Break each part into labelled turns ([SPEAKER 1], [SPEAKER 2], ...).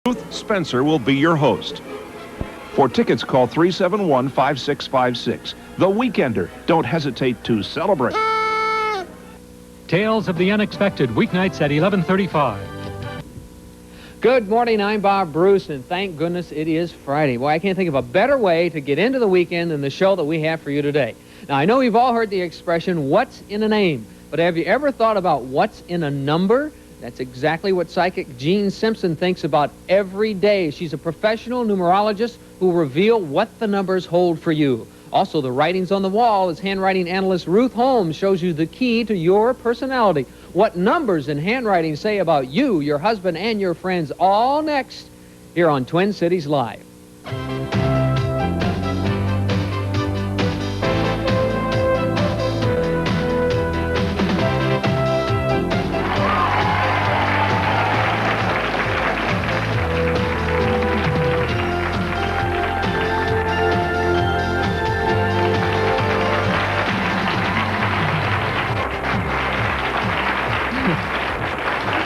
[SPEAKER 1] Ruth Spencer will be your host. For tickets, call 371-5656. The Weekender. Don't hesitate to celebrate.
[SPEAKER 2] Tales of the Unexpected, weeknights at 11:35.
[SPEAKER 3] Good morning, I'm Bob Bruce, and thank goodness it is Friday. Boy, I can't think of a better way to get into the weekend than the show that we have for you today. Now, I know you've all heard the expression, what's in a name? But have you ever thought about what's in a number? That's exactly what psychic Jean Simpson thinks about every day. She's a professional numerologist who will reveal what the numbers hold for you. Also, the writings on the wall as handwriting analyst Ruth Holmes shows you the key to your personality. What numbers and handwriting say about you, your husband, and your friends, all next here on Twin Cities Live.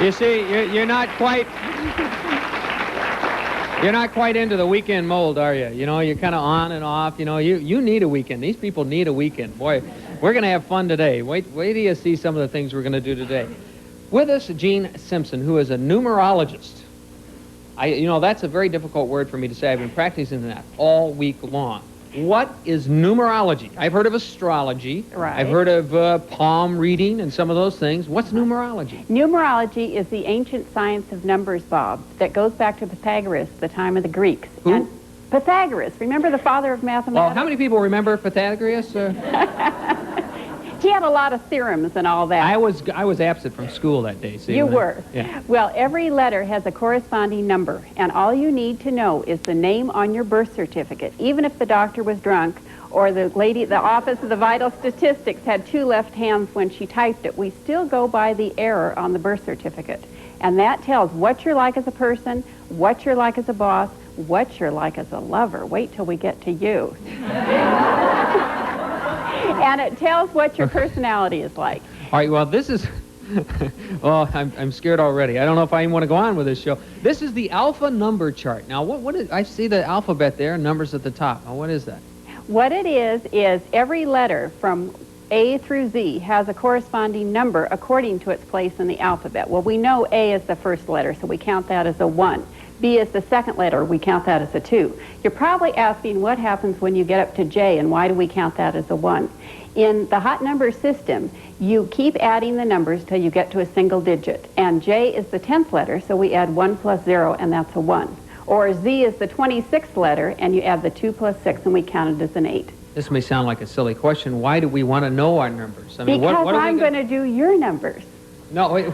[SPEAKER 3] You see, you're not quite into the weekend mold, are you? You know, you're kind of on and off. You know, you need a weekend. These people need a weekend. Boy, we're going to have fun today. Wait till you see some of the things we're going to do today. With us, Jean Simpson, who is a numerologist. You know, that's a very difficult word for me to say. I've been practicing that all week long. What is numerology? I've heard of astrology.
[SPEAKER 4] Right.
[SPEAKER 3] I've heard of palm reading and some of those things. What's numerology?
[SPEAKER 4] Numerology is the ancient science of numbers, Bob, that goes back to Pythagoras, the time of the Greeks.
[SPEAKER 3] Who?
[SPEAKER 4] And Pythagoras, remember the father of mathematics?
[SPEAKER 3] Well, how many people remember Pythagoras?
[SPEAKER 4] He had a lot of theorems and all that.
[SPEAKER 3] I was absent from school that day. See,
[SPEAKER 4] You were.
[SPEAKER 3] Yeah.
[SPEAKER 4] Well, every letter has a corresponding number, and all you need to know is the name on your birth certificate. Even if the doctor was drunk or the lady at the Office of the Vital Statistics had two left hands when she typed it, we still go by the error on the birth certificate. And that tells what you're like as a person, what you're like as a boss, what you're like as a lover. Wait till we get to you. And it tells what your personality is like.
[SPEAKER 3] All right, well, this is... oh, I'm scared already. I don't know if I even want to go on with this show. This is the alpha number chart. Now, what is... I see the alphabet there, numbers at the top. Now, what is that?
[SPEAKER 4] What it is every letter from A through Z has a corresponding number according to its place in the alphabet. Well, we know A is the first letter, so we count that as a 1. B is the second letter, we count that as a 2. You're probably asking what happens when you get up to J and why do we count that as a 1? In the hot number system, you keep adding the numbers till you get to a single digit. And J is the 10th letter, so we add 1 plus 0, and that's a 1. Or Z is the 26th letter, and you add the 2 plus 6, and we count it as an 8.
[SPEAKER 3] This may sound like a silly question. Why do we want to know our numbers? I mean,
[SPEAKER 4] because
[SPEAKER 3] what
[SPEAKER 4] I'm going to do your numbers.
[SPEAKER 3] No, wait.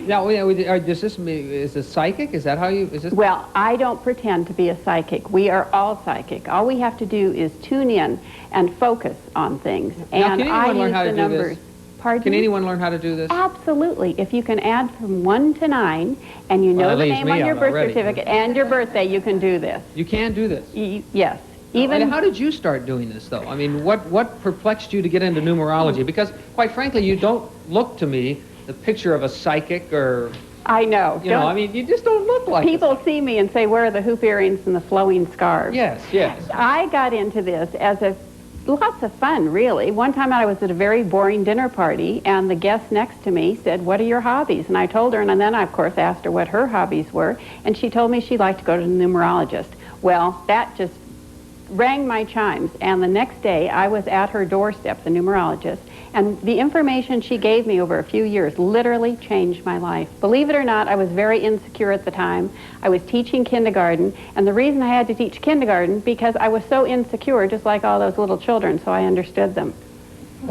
[SPEAKER 3] Now, does this mean, is this psychic? Is that how you... Is this?
[SPEAKER 4] Well, I don't pretend to be a psychic. We are all psychic. All we have to do is tune in and focus on things.
[SPEAKER 3] Now,
[SPEAKER 4] and
[SPEAKER 3] can anyone learn how to do this?
[SPEAKER 4] Pardon?
[SPEAKER 3] Can anyone learn how to do this?
[SPEAKER 4] Absolutely. If you can add from 1 to 9, and you know the name on your birth certificate and your birthday, you can do this.
[SPEAKER 3] You can do this?
[SPEAKER 4] Yes.
[SPEAKER 3] Even how did you start doing this, though? I mean, what perplexed you to get into numerology? Because, quite frankly, you don't look to me the picture of a psychic or...
[SPEAKER 4] I know.
[SPEAKER 3] You know, I mean, you just don't look like
[SPEAKER 4] people see me and say, where are the hoop earrings and the flowing scarves?
[SPEAKER 3] Yes, yes.
[SPEAKER 4] I got into this as lots of fun, really. One time I was at a very boring dinner party, and the guest next to me said, what are your hobbies? And I told her, and then I, of course, asked her what her hobbies were, and she told me she'd like to go to the numerologist. Well, that just rang my chimes, and the next day I was at her doorstep, the numerologist, and the information she gave me over a few years literally changed my life. Believe it or not, I was very insecure at the time. I was teaching kindergarten, and the reason I had to teach kindergarten because I was so insecure, just like all those little children, so I understood them.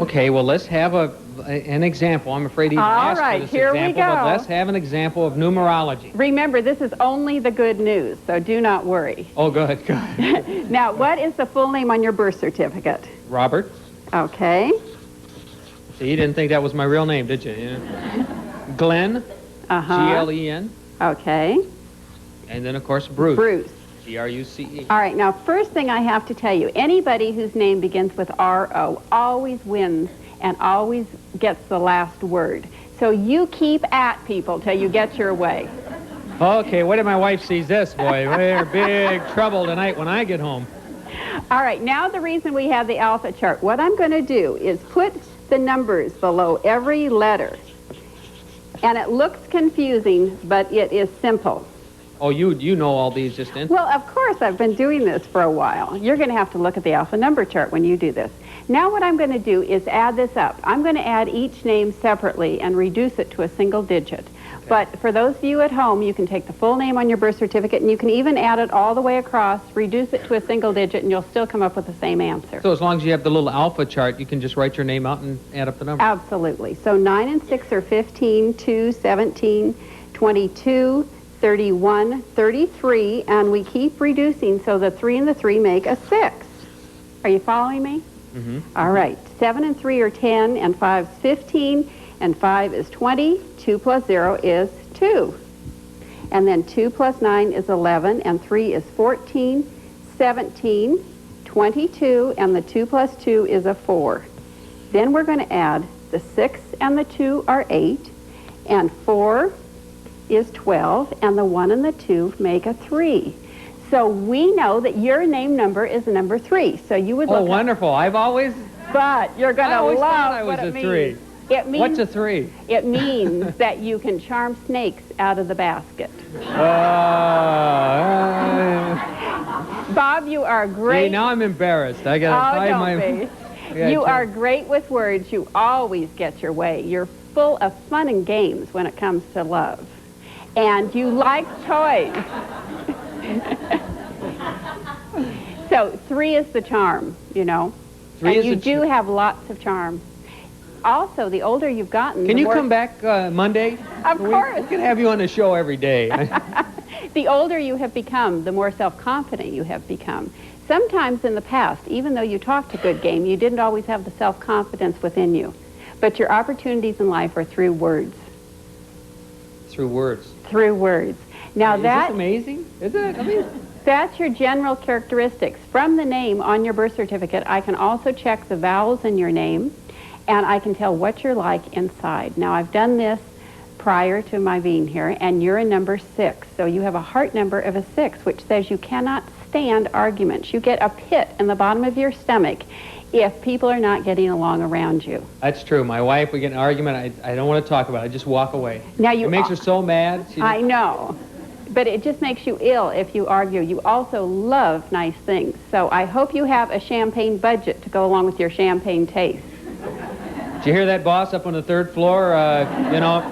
[SPEAKER 3] Okay, well, let's have an example. I'm afraid to even ask for this
[SPEAKER 4] here
[SPEAKER 3] example,
[SPEAKER 4] we go.
[SPEAKER 3] but let's have an example of numerology.
[SPEAKER 4] Remember, this is only the good news, so do not worry.
[SPEAKER 3] Oh, good, good.
[SPEAKER 4] Now, what is the full name on your birth certificate?
[SPEAKER 3] Robert.
[SPEAKER 4] Okay.
[SPEAKER 3] See, you didn't think that was my real name, did you? Yeah. Glenn. G-L-E-N.
[SPEAKER 4] Okay.
[SPEAKER 3] And then, of course, Bruce.
[SPEAKER 4] Bruce.
[SPEAKER 3] G-R-U-C-E.
[SPEAKER 4] All right, now, first thing I have to tell you, anybody whose name begins with R-O always wins and always gets the last word. So you keep at people till you get your way.
[SPEAKER 3] Okay, wait till my wife sees this, boy. We're in big trouble tonight when I get home.
[SPEAKER 4] All right, now the reason we have the alpha chart. What I'm going to do is put the numbers below every letter. And it looks confusing, but it is simple.
[SPEAKER 3] Oh, you know all these just in?
[SPEAKER 4] Well, of course, I've been doing this for a while. You're going to have to look at the alpha number chart when you do this. Now what I'm going to do is add this up. I'm going to add each name separately and reduce it to a single digit. Okay. But for those of you at home, you can take the full name on your birth certificate and you can even add it all the way across, reduce it to a single digit, and you'll still come up with the same answer.
[SPEAKER 3] So as long as you have the little alpha chart, you can just write your name out and add up the numbers?
[SPEAKER 4] Absolutely. So 9 and 6 are 15, 2, 17, 22, 31, 33, and we keep reducing, so the 3 and the 3 make a 6. Are you following me?
[SPEAKER 3] Mm-hmm.
[SPEAKER 4] All right. 7 and 3 are 10, and 5 is 15, and 5 is 20. 2 plus 0 is 2. And then 2 plus 9 is 11, and 3 is 14, 17, 22, and the 2 plus 2 is a 4. Then we're going to add the 6 and the 2 are 8, and 4 is 12, and the 1 and the 2 make a 3. So we know that your name number is number 3. So you would look.
[SPEAKER 3] Oh, wonderful. I've always...
[SPEAKER 4] But you're going to love
[SPEAKER 3] what
[SPEAKER 4] it
[SPEAKER 3] means. 3.
[SPEAKER 4] It means.
[SPEAKER 3] What's a 3?
[SPEAKER 4] It means that you can charm snakes out of the basket. Bob, you are great.
[SPEAKER 3] See, now I'm embarrassed. I got to find my...
[SPEAKER 4] Don't be. You are great with words. You always get your way. You're full of fun and games when it comes to love. And you like toys. So 3 is the charm, you know.
[SPEAKER 3] 3 is
[SPEAKER 4] you do have lots of charm. Also, the older you've gotten...
[SPEAKER 3] Can you come back Monday?
[SPEAKER 4] Of course.
[SPEAKER 3] We can have you on the show every day.
[SPEAKER 4] The older you have become, the more self-confident you have become. Sometimes in the past, even though you talked a good game, you didn't always have the self-confidence within you. But your opportunities in life are through words.
[SPEAKER 3] Through words.
[SPEAKER 4] Through words. Now
[SPEAKER 3] Is this amazing? Isn't it? I mean,
[SPEAKER 4] that's your general characteristics. From the name on your birth certificate, I can also check the vowels in your name, and I can tell what you're like inside. Now, I've done this prior to my being here, and you're a number 6. So you have a heart number of a 6, which says you cannot stand arguments. You get a pit in the bottom of your stomach if people are not getting along around you.
[SPEAKER 3] That's true. My wife, we get in an argument, I don't want to talk about it. I just walk away.
[SPEAKER 4] Now
[SPEAKER 3] it makes her so mad.
[SPEAKER 4] I know. But it just makes you ill if you argue. You also love nice things. So I hope you have a champagne budget to go along with your champagne taste.
[SPEAKER 3] Did you hear that, boss, up on the 3rd floor? You know,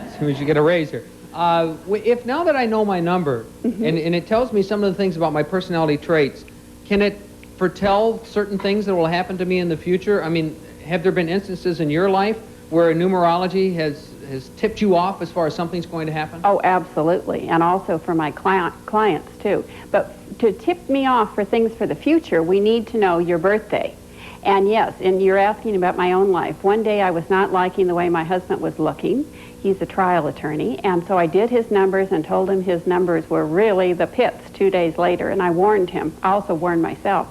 [SPEAKER 3] as soon as you get a raise here. If now that I know my number, and it tells me some of the things about my personality traits, can it foretell certain things that will happen to me in the future? I mean, have there been instances in your life where numerology has tipped you off as far as something's going to happen? Oh,
[SPEAKER 4] absolutely, and also for my clients, too. But to tip me off for things for the future, we need to know your birthday. And yes, and you're asking about my own life. One day I was not liking the way my husband was looking. He's a trial attorney, and so I did his numbers and told him his numbers were really the pits 2 days later, and I warned him. I also warned myself.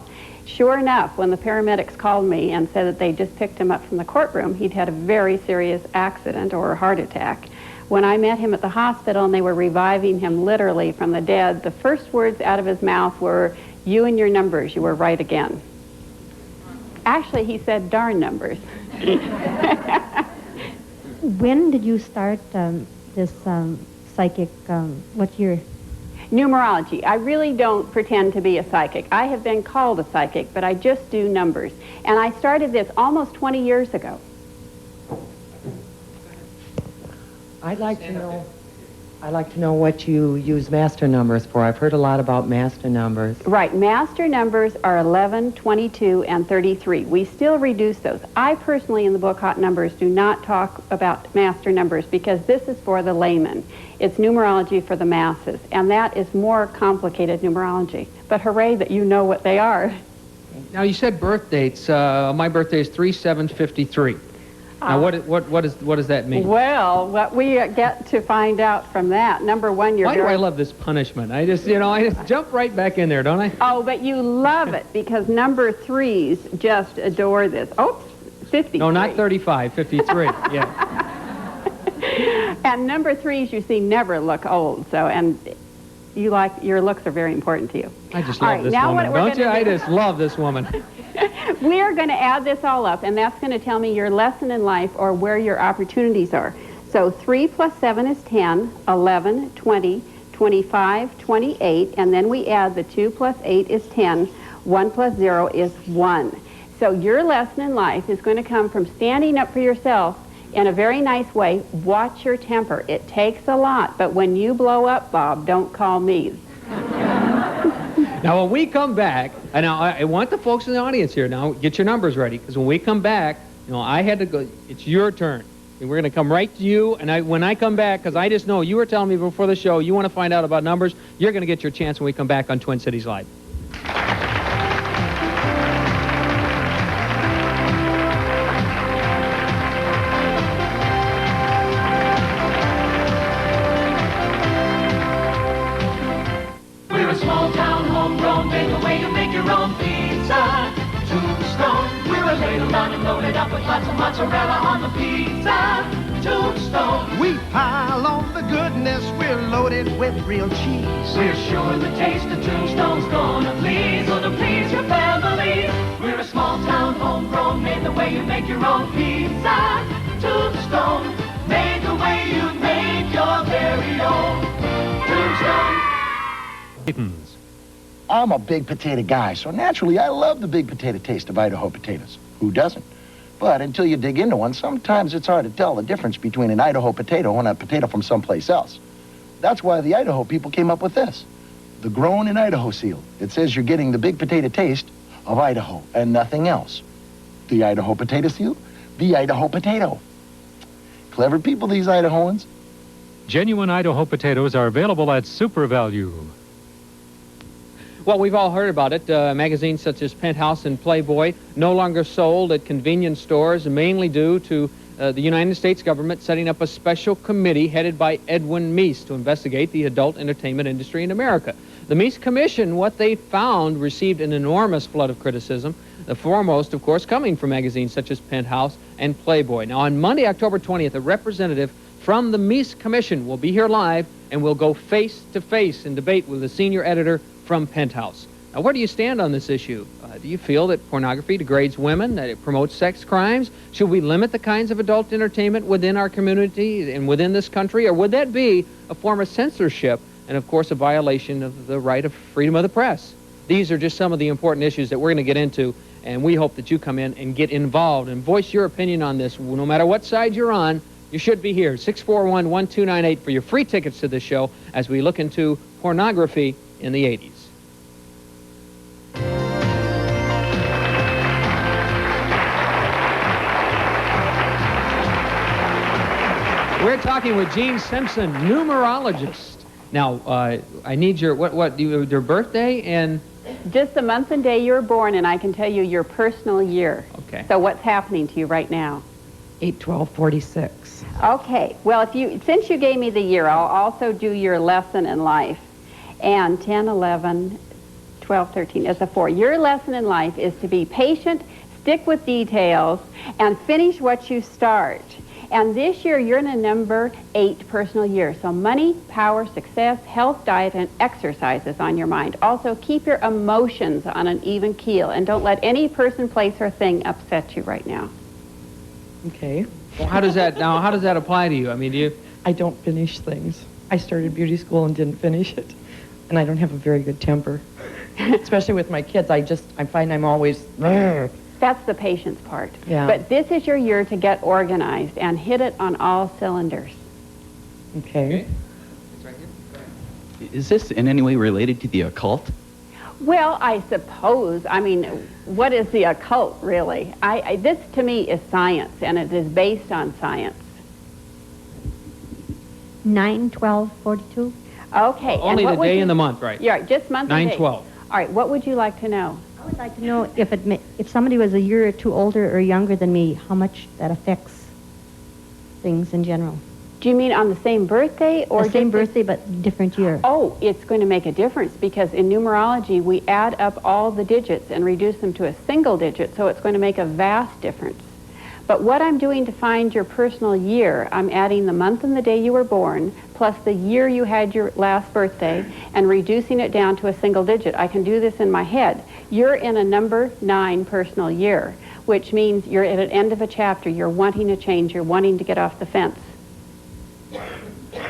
[SPEAKER 4] Sure enough, when the paramedics called me and said that they just picked him up from the courtroom, he'd had a very serious accident or a heart attack. When I met him at the hospital and they were reviving him literally from the dead, the first words out of his mouth were, "You and your numbers, you were right again." Actually, he said, "Darn numbers."
[SPEAKER 5] When did you start this psychic, what year?
[SPEAKER 4] Numerology. I really don't pretend to be a psychic. I have been called a psychic, but I just do numbers. And I started this almost 20 years ago.
[SPEAKER 6] I'd like to know what you use master numbers for. I've heard a lot about master numbers.
[SPEAKER 4] Right. Master numbers are 11, 22, and 33. We still reduce those. I personally, in the book Hot Numbers, do not talk about master numbers because this is for the layman. It's numerology for the masses, and that is more complicated numerology. But hooray that you know what they are.
[SPEAKER 3] Now, you said birth dates. My birthday is 3/7/53. Now, what does that mean?
[SPEAKER 4] Well, what we get to find out from that, number one, you're
[SPEAKER 3] Why do I love this punishment? I just jump right back in there, don't I?
[SPEAKER 4] Oh, but you love it because number 3s just adore this. Oh, 53.
[SPEAKER 3] No, not 35, 53, yeah.
[SPEAKER 4] And number 3s, you see, never look old. So, and you like, your looks are very important to you.
[SPEAKER 3] I just
[SPEAKER 4] All
[SPEAKER 3] love
[SPEAKER 4] right,
[SPEAKER 3] this
[SPEAKER 4] now
[SPEAKER 3] woman,
[SPEAKER 4] what we're
[SPEAKER 3] don't you?
[SPEAKER 4] gonna
[SPEAKER 3] I
[SPEAKER 4] do-
[SPEAKER 3] just love this woman.
[SPEAKER 4] We are going to add this all up, and that's going to tell me your lesson in life or where your opportunities are. So 3 plus 7 is 10, 11, 20, 25, 28, and then we add the 2 plus 8 is 10, 1 plus 0 is 1. So your lesson in life is going to come from standing up for yourself in a very nice way. Watch your temper. It takes a lot, but when you blow up, Bob, don't call me.
[SPEAKER 3] Now, when we come back, and now I want the folks in the audience here now, get your numbers ready, because when we come back, I had to go, it's your turn. And we're going to come right to you, and when I come back, because I just know you were telling me before the show, you want to find out about numbers, you're going to get your chance when we come back on Twin Cities Live.
[SPEAKER 7] We're a small town, homegrown, made the way you make your own pizza. Tombstone, we're a ladle down and loaded up with lots of mozzarella on the pizza. Tombstone,
[SPEAKER 8] We pile on the goodness, we're loaded with real cheese.
[SPEAKER 7] we're sure the taste of Tombstone's gonna please, or to please your family. We're a small town, homegrown, made the way you make your own pizza. Tombstone, made the way you make your very own. Tombstone.
[SPEAKER 2] Dayton's.
[SPEAKER 9] I'm a big potato guy, so naturally I love the big potato taste of Idaho potatoes. Who doesn't? But until you dig into one, sometimes it's hard to tell the difference between an Idaho potato and a potato from someplace else. That's why the Idaho people came up with this, the Grown in Idaho seal. It says you're getting the big potato taste of Idaho and nothing else. The Idaho potato seal, the Idaho potato. Clever people, these Idahoans.
[SPEAKER 2] Genuine Idaho potatoes are available at Super Value.
[SPEAKER 3] Well, we've all heard about it. Magazines such as Penthouse and Playboy no longer sold at convenience stores, mainly due to the United States government setting up a special committee headed by Edwin Meese to investigate the adult entertainment industry in America. The Meese Commission, what they found, received an enormous flood of criticism, the foremost, of course, coming from magazines such as Penthouse and Playboy. Now, on Monday, October 20th, a representative from the Meese Commission will be here live and will go face-to-face in debate with the senior editor from Penthouse. Now, where do you stand on this issue? Do you feel that pornography degrades women, that it promotes sex crimes? Should we limit the kinds of adult entertainment within our community and within this country? Or would that be a form of censorship and, of course, a violation of the right of freedom of the press? These are just some of the important issues that we're going to get into, and we hope that you come in and get involved and voice your opinion on this. No matter what side you're on, you should be here. 641-1298 for your free tickets to this show as we look into pornography in the 80s. We're talking with Gene Simpson, numerologist. Now, I need your, your birthday and...
[SPEAKER 4] Just the month and day you were born, and I can tell you your personal year.
[SPEAKER 3] Okay.
[SPEAKER 4] So what's happening to you right now?
[SPEAKER 6] 8/12/46.
[SPEAKER 4] Okay. Well, since you gave me the year, I'll also do your lesson in life. And 10, 11, 12, 13 is a 4. Your lesson in life is to be patient, stick with details, and finish what you start. And this year, you're in a number 8 personal year. So money, power, success, health, diet, and exercise is on your mind. Also, keep your emotions on an even keel, and don't let any person, place, or thing upset you right now.
[SPEAKER 6] Okay.
[SPEAKER 3] Well, how does that apply to you? I mean,
[SPEAKER 6] I don't finish things. I started beauty school and didn't finish it. And I don't have a very good temper. Especially with my kids. I find I'm always...
[SPEAKER 4] That's the patience part.
[SPEAKER 6] Yeah.
[SPEAKER 4] But this is your year to get organized and hit it on all cylinders.
[SPEAKER 6] Okay.
[SPEAKER 10] Is this in any way related to the occult?
[SPEAKER 4] Well, I suppose. I mean, what is the occult, really? This, to me, is science, and it is based on science.
[SPEAKER 5] 9/12/42.
[SPEAKER 4] Okay.
[SPEAKER 3] only the day and the month, right?
[SPEAKER 4] Yeah, just month and day.
[SPEAKER 3] 9/12.
[SPEAKER 4] All right, what would you like to know?
[SPEAKER 5] I would like to know if somebody was a year or two older or younger than me, how much that affects things in general.
[SPEAKER 4] Do you mean on the same birthday or
[SPEAKER 5] The same
[SPEAKER 4] just
[SPEAKER 5] birthday but different year?
[SPEAKER 4] Oh, it's going to make a difference because in numerology we add up all the digits and reduce them to a single digit, so it's going to make a vast difference. But what I'm doing to find your personal year, I'm adding the month and the day you were born, plus the year you had your last birthday, and reducing it down to a single digit. I can do this in my head. You're in a number 9 personal year, which means you're at an end of a chapter. You're wanting to change. You're wanting to get off the fence.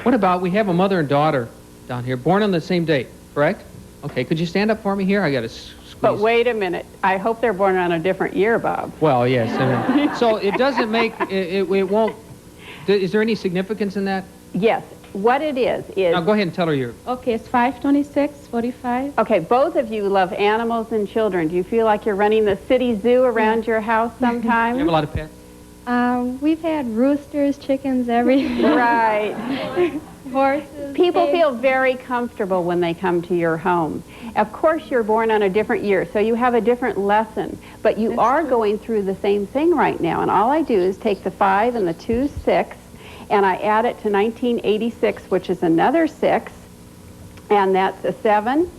[SPEAKER 3] What about, we have a mother and daughter down here, born on the same date, correct? Okay, could you stand up for me here? I got to squeeze.
[SPEAKER 4] But wait a minute. I hope they're born on a different year, Bob.
[SPEAKER 3] Well, yes. I mean, so it doesn't make, it won't, is there any significance in that?
[SPEAKER 4] Yes. What it is...
[SPEAKER 3] Now, go ahead and tell her your...
[SPEAKER 5] Okay, it's 5/26/45.
[SPEAKER 4] Okay, both of you love animals and children. Do you feel like you're running the city zoo around your house sometimes?
[SPEAKER 3] You have a lot of pets?
[SPEAKER 5] We've had roosters, chickens, everything.
[SPEAKER 4] Right.
[SPEAKER 5] Horses.
[SPEAKER 4] People
[SPEAKER 5] pigs.
[SPEAKER 4] feel very comfortable when they come to your home. Of course, you're born on a different year, so you have a different lesson. But you are going through the same thing right now. And all I do is take the 5 and the 2, 6, and I add it to 1986, which is another 6. And that's a 7.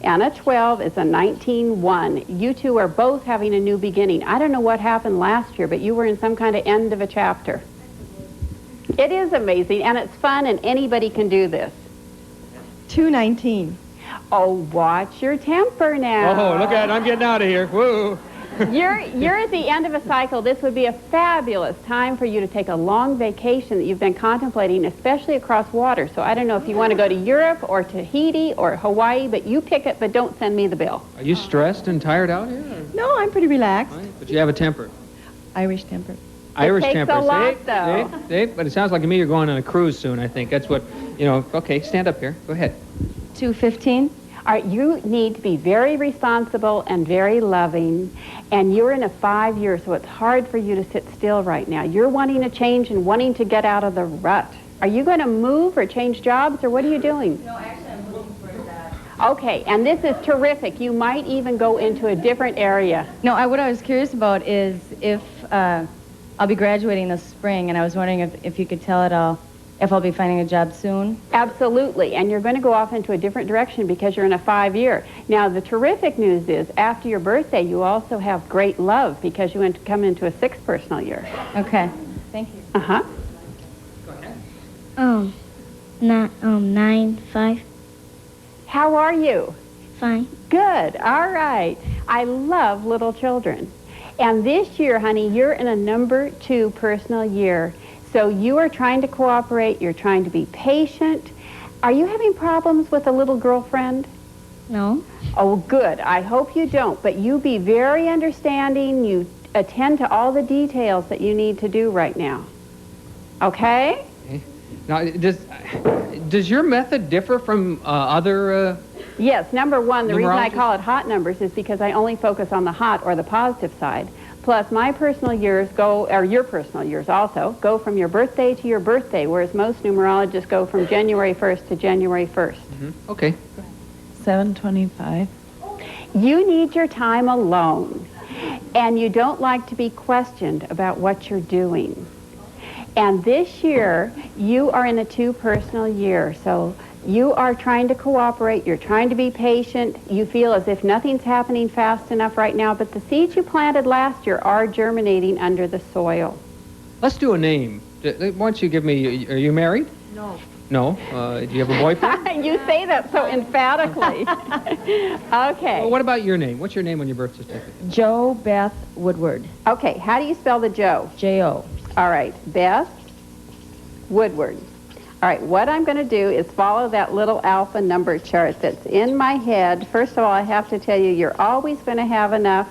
[SPEAKER 4] And a 12 is a 19-1. You two are both having a new beginning. I don't know what happened last year, but you were in some kind of end of a chapter. It is amazing, and it's fun, and anybody can do this.
[SPEAKER 6] 219.
[SPEAKER 4] Oh, watch your temper now.
[SPEAKER 3] Oh, look at it. I'm getting out of here. Woo.
[SPEAKER 4] You're at the end of a cycle. This would be a fabulous time for you to take a long vacation that you've been contemplating, especially across water. So I don't know if you want to go to Europe or Tahiti or Hawaii, but you pick it, but don't send me the bill.
[SPEAKER 3] Are you stressed and tired out here?
[SPEAKER 6] No, I'm pretty relaxed.
[SPEAKER 3] But you have a temper.
[SPEAKER 6] Irish temper.
[SPEAKER 3] Irish
[SPEAKER 4] takes
[SPEAKER 3] temper.
[SPEAKER 4] a lot,
[SPEAKER 3] See?
[SPEAKER 4] though.
[SPEAKER 3] See? But it sounds like to me you're going on a cruise soon, I think. That's what, you know, okay, stand up here. Go ahead.
[SPEAKER 5] 215.
[SPEAKER 4] All right, you need to be very responsible and very loving, and you're in a 5 year, so it's hard for you to sit still right now. You're wanting to change and wanting to get out of the rut. Are you going to move or change jobs, or what are you doing?
[SPEAKER 5] No, actually, I'm looking for that.
[SPEAKER 4] Okay, and this is terrific. You might even go into a different area.
[SPEAKER 11] No, what I was curious about is if I'll be graduating this spring, and I was wondering if you could tell at all if I'll be finding a job soon.
[SPEAKER 4] Absolutely, and you're going to go off into a different direction because you're in a 5 year. Now, the terrific news is after your birthday, you also have great love because you come into a 6 personal year.
[SPEAKER 11] Okay, thank you.
[SPEAKER 4] Uh-huh.
[SPEAKER 3] Go ahead.
[SPEAKER 12] 9-5.
[SPEAKER 4] How are you?
[SPEAKER 12] Fine.
[SPEAKER 4] Good. All right. I love little children. And this year, honey, you're in a number 2 personal year. So you are trying to cooperate. You're trying to be patient. Are you having problems with a little girlfriend?
[SPEAKER 12] No.
[SPEAKER 4] Oh, good. I hope you don't. But you be very understanding. You attend to all the details that you need to do right now. Okay?
[SPEAKER 3] Okay. Now, does your method differ from other...
[SPEAKER 4] Yes, number 1, the reason I
[SPEAKER 3] numerologists?
[SPEAKER 4] call it hot numbers is because I only focus on the hot or the positive side. Plus, my personal years go, or your personal years also, go from your birthday to your birthday, whereas most numerologists go from January 1st to January 1st.
[SPEAKER 3] Mm-hmm. Okay.
[SPEAKER 6] 725.
[SPEAKER 4] You need your time alone, and you don't like to be questioned about what you're doing. And this year, you are in a 2 personal year, so you are trying to cooperate, you're trying to be patient, you feel as if nothing's happening fast enough right now, but the seeds you planted last year are germinating under the soil.
[SPEAKER 3] Let's do a name. Why don't you give me... Are you married?
[SPEAKER 6] No.
[SPEAKER 3] No? Do you have a boyfriend?
[SPEAKER 4] You say that so emphatically. Okay.
[SPEAKER 3] Well, what about your name? What's your name on your birth certificate?
[SPEAKER 11] Joe Beth Woodward.
[SPEAKER 4] Okay, how do you spell the Joe?
[SPEAKER 11] J-O.
[SPEAKER 4] All right, Beth Woodward. All right, what I'm going to do is follow that little alpha number chart that's in my head. First of all, I have to tell you, you're always going to have enough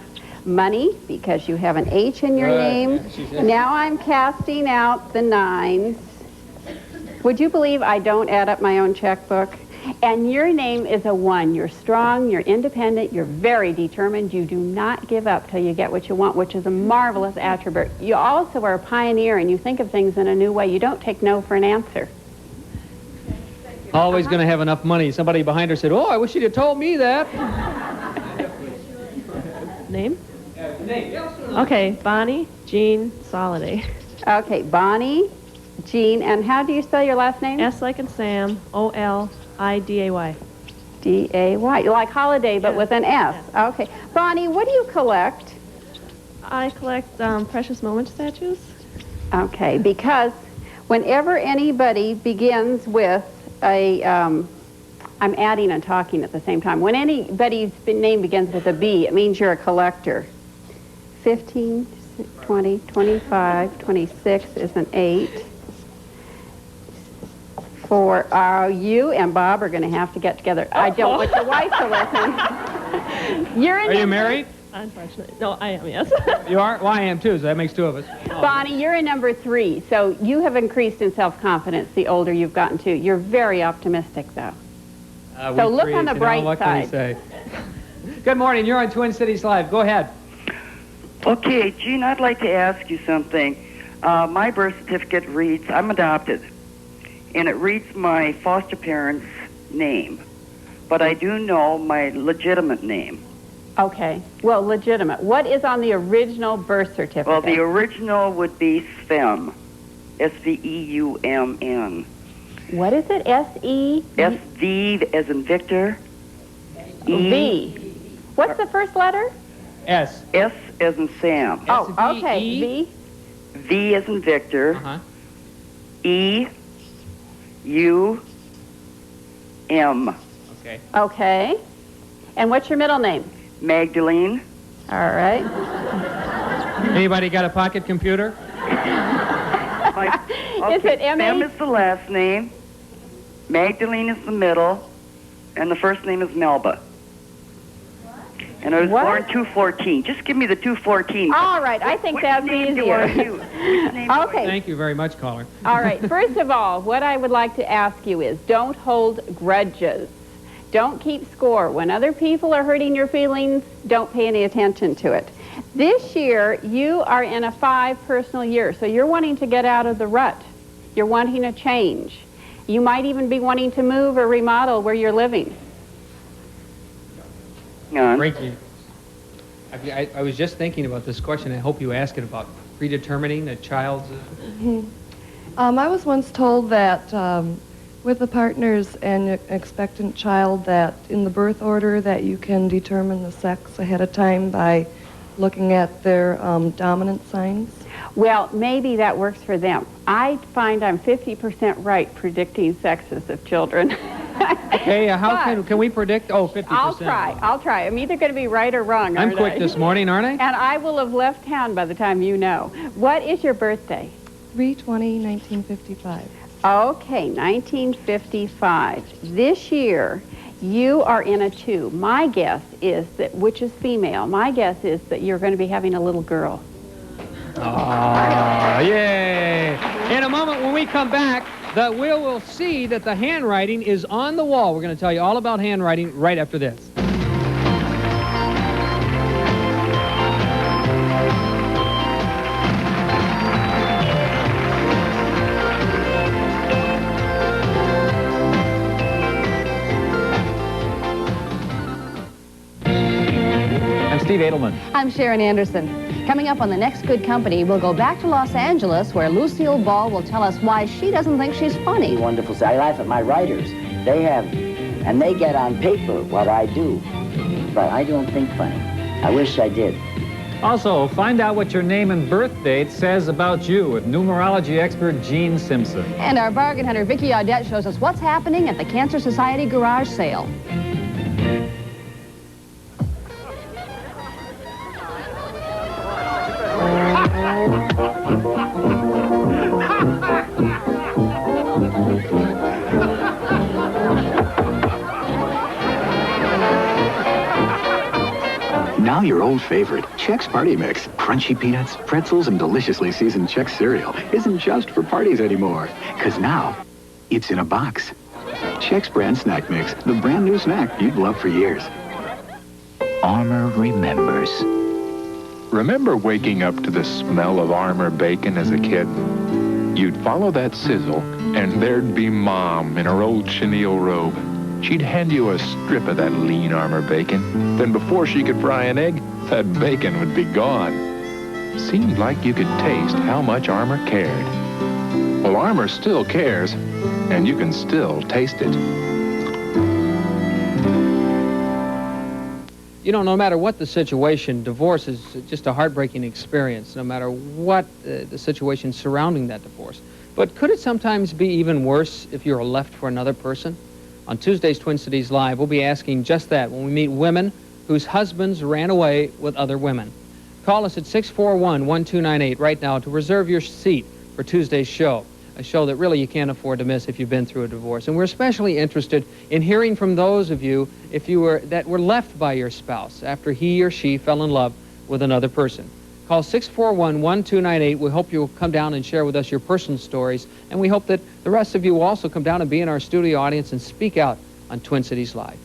[SPEAKER 4] money because you have an H in your name. Now I'm casting out the 9s. Would you believe I don't add up my own checkbook? And your name is a 1. You're strong, you're independent, you're very determined. You do not give up till you get what you want, which is a marvelous attribute. You also are a pioneer and you think of things in a new way. You don't take no for an answer.
[SPEAKER 3] Always going to have enough money. Somebody behind her said, oh, I wish you'd have told me that.
[SPEAKER 6] Name? Okay, Bonnie Jean Soliday.
[SPEAKER 4] Okay, Bonnie, Jean, and how do you spell your last name?
[SPEAKER 6] S like in Sam, O-L-I-D-A-Y.
[SPEAKER 4] D-A-Y. Like holiday, but with an S. Okay. Bonnie, what do you collect?
[SPEAKER 13] I collect precious moment statues.
[SPEAKER 4] Okay, because whenever anybody begins with a, I'm adding and talking at the same time. When anybody's name begins with a B, it means you're a collector. 15, 20, 25, 26 is an 8. You and Bob are going to have to get together. I don't want your wife to listen.
[SPEAKER 2] Are you married?
[SPEAKER 13] Unfortunately. No, I am, yes.
[SPEAKER 2] You are? Well, I am too, so that makes 2 of us.
[SPEAKER 4] Bonnie, you're a number 3, so you have increased in self-confidence the older you've gotten to. You're very optimistic, though. So look on the bright
[SPEAKER 2] what
[SPEAKER 4] side.
[SPEAKER 2] Can we say? Good morning. You're on Twin Cities Live. Go ahead.
[SPEAKER 14] Okay, Gene, I'd like to ask you something. My birth certificate reads, I'm adopted, and it reads my foster parents' name, but I do know my legitimate name.
[SPEAKER 4] Okay. Well, legitimate. What is on the original birth certificate?
[SPEAKER 14] Well, the original would be Svem, S-V-E-U-M-N.
[SPEAKER 4] What is it? S-E?
[SPEAKER 14] S-V as in Victor. E.
[SPEAKER 4] V. What's the first letter?
[SPEAKER 2] S.
[SPEAKER 14] S as in Sam.
[SPEAKER 4] Oh, okay. V.
[SPEAKER 14] V as in Victor. E. U. M.
[SPEAKER 2] Okay.
[SPEAKER 4] Okay. And what's your middle name?
[SPEAKER 14] Magdalene.
[SPEAKER 4] All right.
[SPEAKER 2] Anybody got a pocket computer?
[SPEAKER 4] Is it M-A?
[SPEAKER 14] Sam is the last name. Magdalene is the middle. And the first name is Melba. And I was born 214. Just give me the 214.
[SPEAKER 4] All right. I think that's easier. Okay.
[SPEAKER 2] Thank you very much, caller.
[SPEAKER 4] All right. First of all, what I would like to ask you is don't hold grudges. Don't keep score. When other people are hurting your feelings, don't pay any attention to it. This year, you are in a 5 personal year, so you're wanting to get out of the rut. You're wanting a change. You might even be wanting to move or remodel where you're living.
[SPEAKER 2] Great news. I was just thinking about this question. I hope you ask it about predetermining a child's...
[SPEAKER 15] I was once told that with the partners and expectant child that in the birth order that you can determine the sex ahead of time by looking at their dominant signs.
[SPEAKER 4] Well, maybe that works for them. I find I'm 50% right predicting sexes of children.
[SPEAKER 2] Okay, how can we predict? Oh, 50%.
[SPEAKER 4] I'll try. I'm either going to be right or wrong,
[SPEAKER 2] I'm quick this morning, aren't I?
[SPEAKER 4] And I will have left town by the time you know. What is your birthday?
[SPEAKER 15] 3/20/1955.
[SPEAKER 4] Okay, 1955. This year, you are in a 2. My guess is that, which is female, my guess is that you're going to be having a little girl.
[SPEAKER 2] Oh, yay! In a moment, when we come back, we'll see that the handwriting is on the wall. We're going to tell you all about handwriting right after this.
[SPEAKER 16] I'm Steve Edelman.
[SPEAKER 17] I'm Sharon Anderson. Coming up on The Next Good Company, we'll go back to Los Angeles, where Lucille Ball will tell us why she doesn't think she's funny.
[SPEAKER 18] Wonderful. I laugh at my writers. They have, and they get on paper what I do, but I don't think funny. I wish I did.
[SPEAKER 16] Also, find out what your name and birth date says about you with numerology expert Gene Simpson.
[SPEAKER 17] And our bargain hunter, Vicki Audette, shows us what's happening at the Cancer Society garage sale.
[SPEAKER 19] Now your old favorite, Chex Party Mix. Crunchy peanuts, pretzels, and deliciously seasoned Chex cereal isn't just for parties anymore. Because now, it's in a box. Chex brand snack mix, the brand new snack you've loved for years.
[SPEAKER 1] Armour remembers. Remember waking up to the smell of Armour bacon as a kid? You'd follow that sizzle, and there'd be Mom in her old chenille robe. She'd hand you a strip of that lean Armour bacon. Then before she could fry an egg, that bacon would be gone. Seemed like you could taste how much Armour cared. Well, Armour still cares, and you can still taste it.
[SPEAKER 2] You know, no matter what the situation, divorce is just a heartbreaking experience, no matter what the situation surrounding that divorce. But could it sometimes be even worse if you're left for another person? On Tuesday's Twin Cities Live, we'll be asking just that when we meet women whose husbands ran away with other women. Call us at 641-1298 right now to reserve your seat for Tuesday's show, a show that really you can't afford to miss if you've been through a divorce. And we're especially interested in hearing from those of you that were left by your spouse after he or she fell in love with another person. Call 641-1298. We hope you'll come down and share with us your personal stories, and we hope that the rest of you will also come down and be in our studio audience and speak out on Twin Cities Live.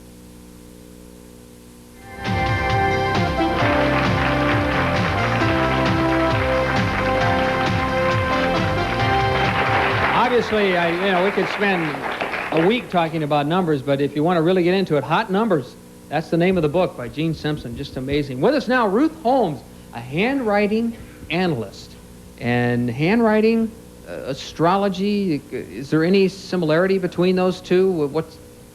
[SPEAKER 2] Obviously, we could spend a week talking about numbers, but if you want to really get into it, Hot Numbers, that's the name of the book by Gene Simpson. Just amazing. With us now, Ruth Holmes, a handwriting analyst. And handwriting, astrology, is there any similarity between those two?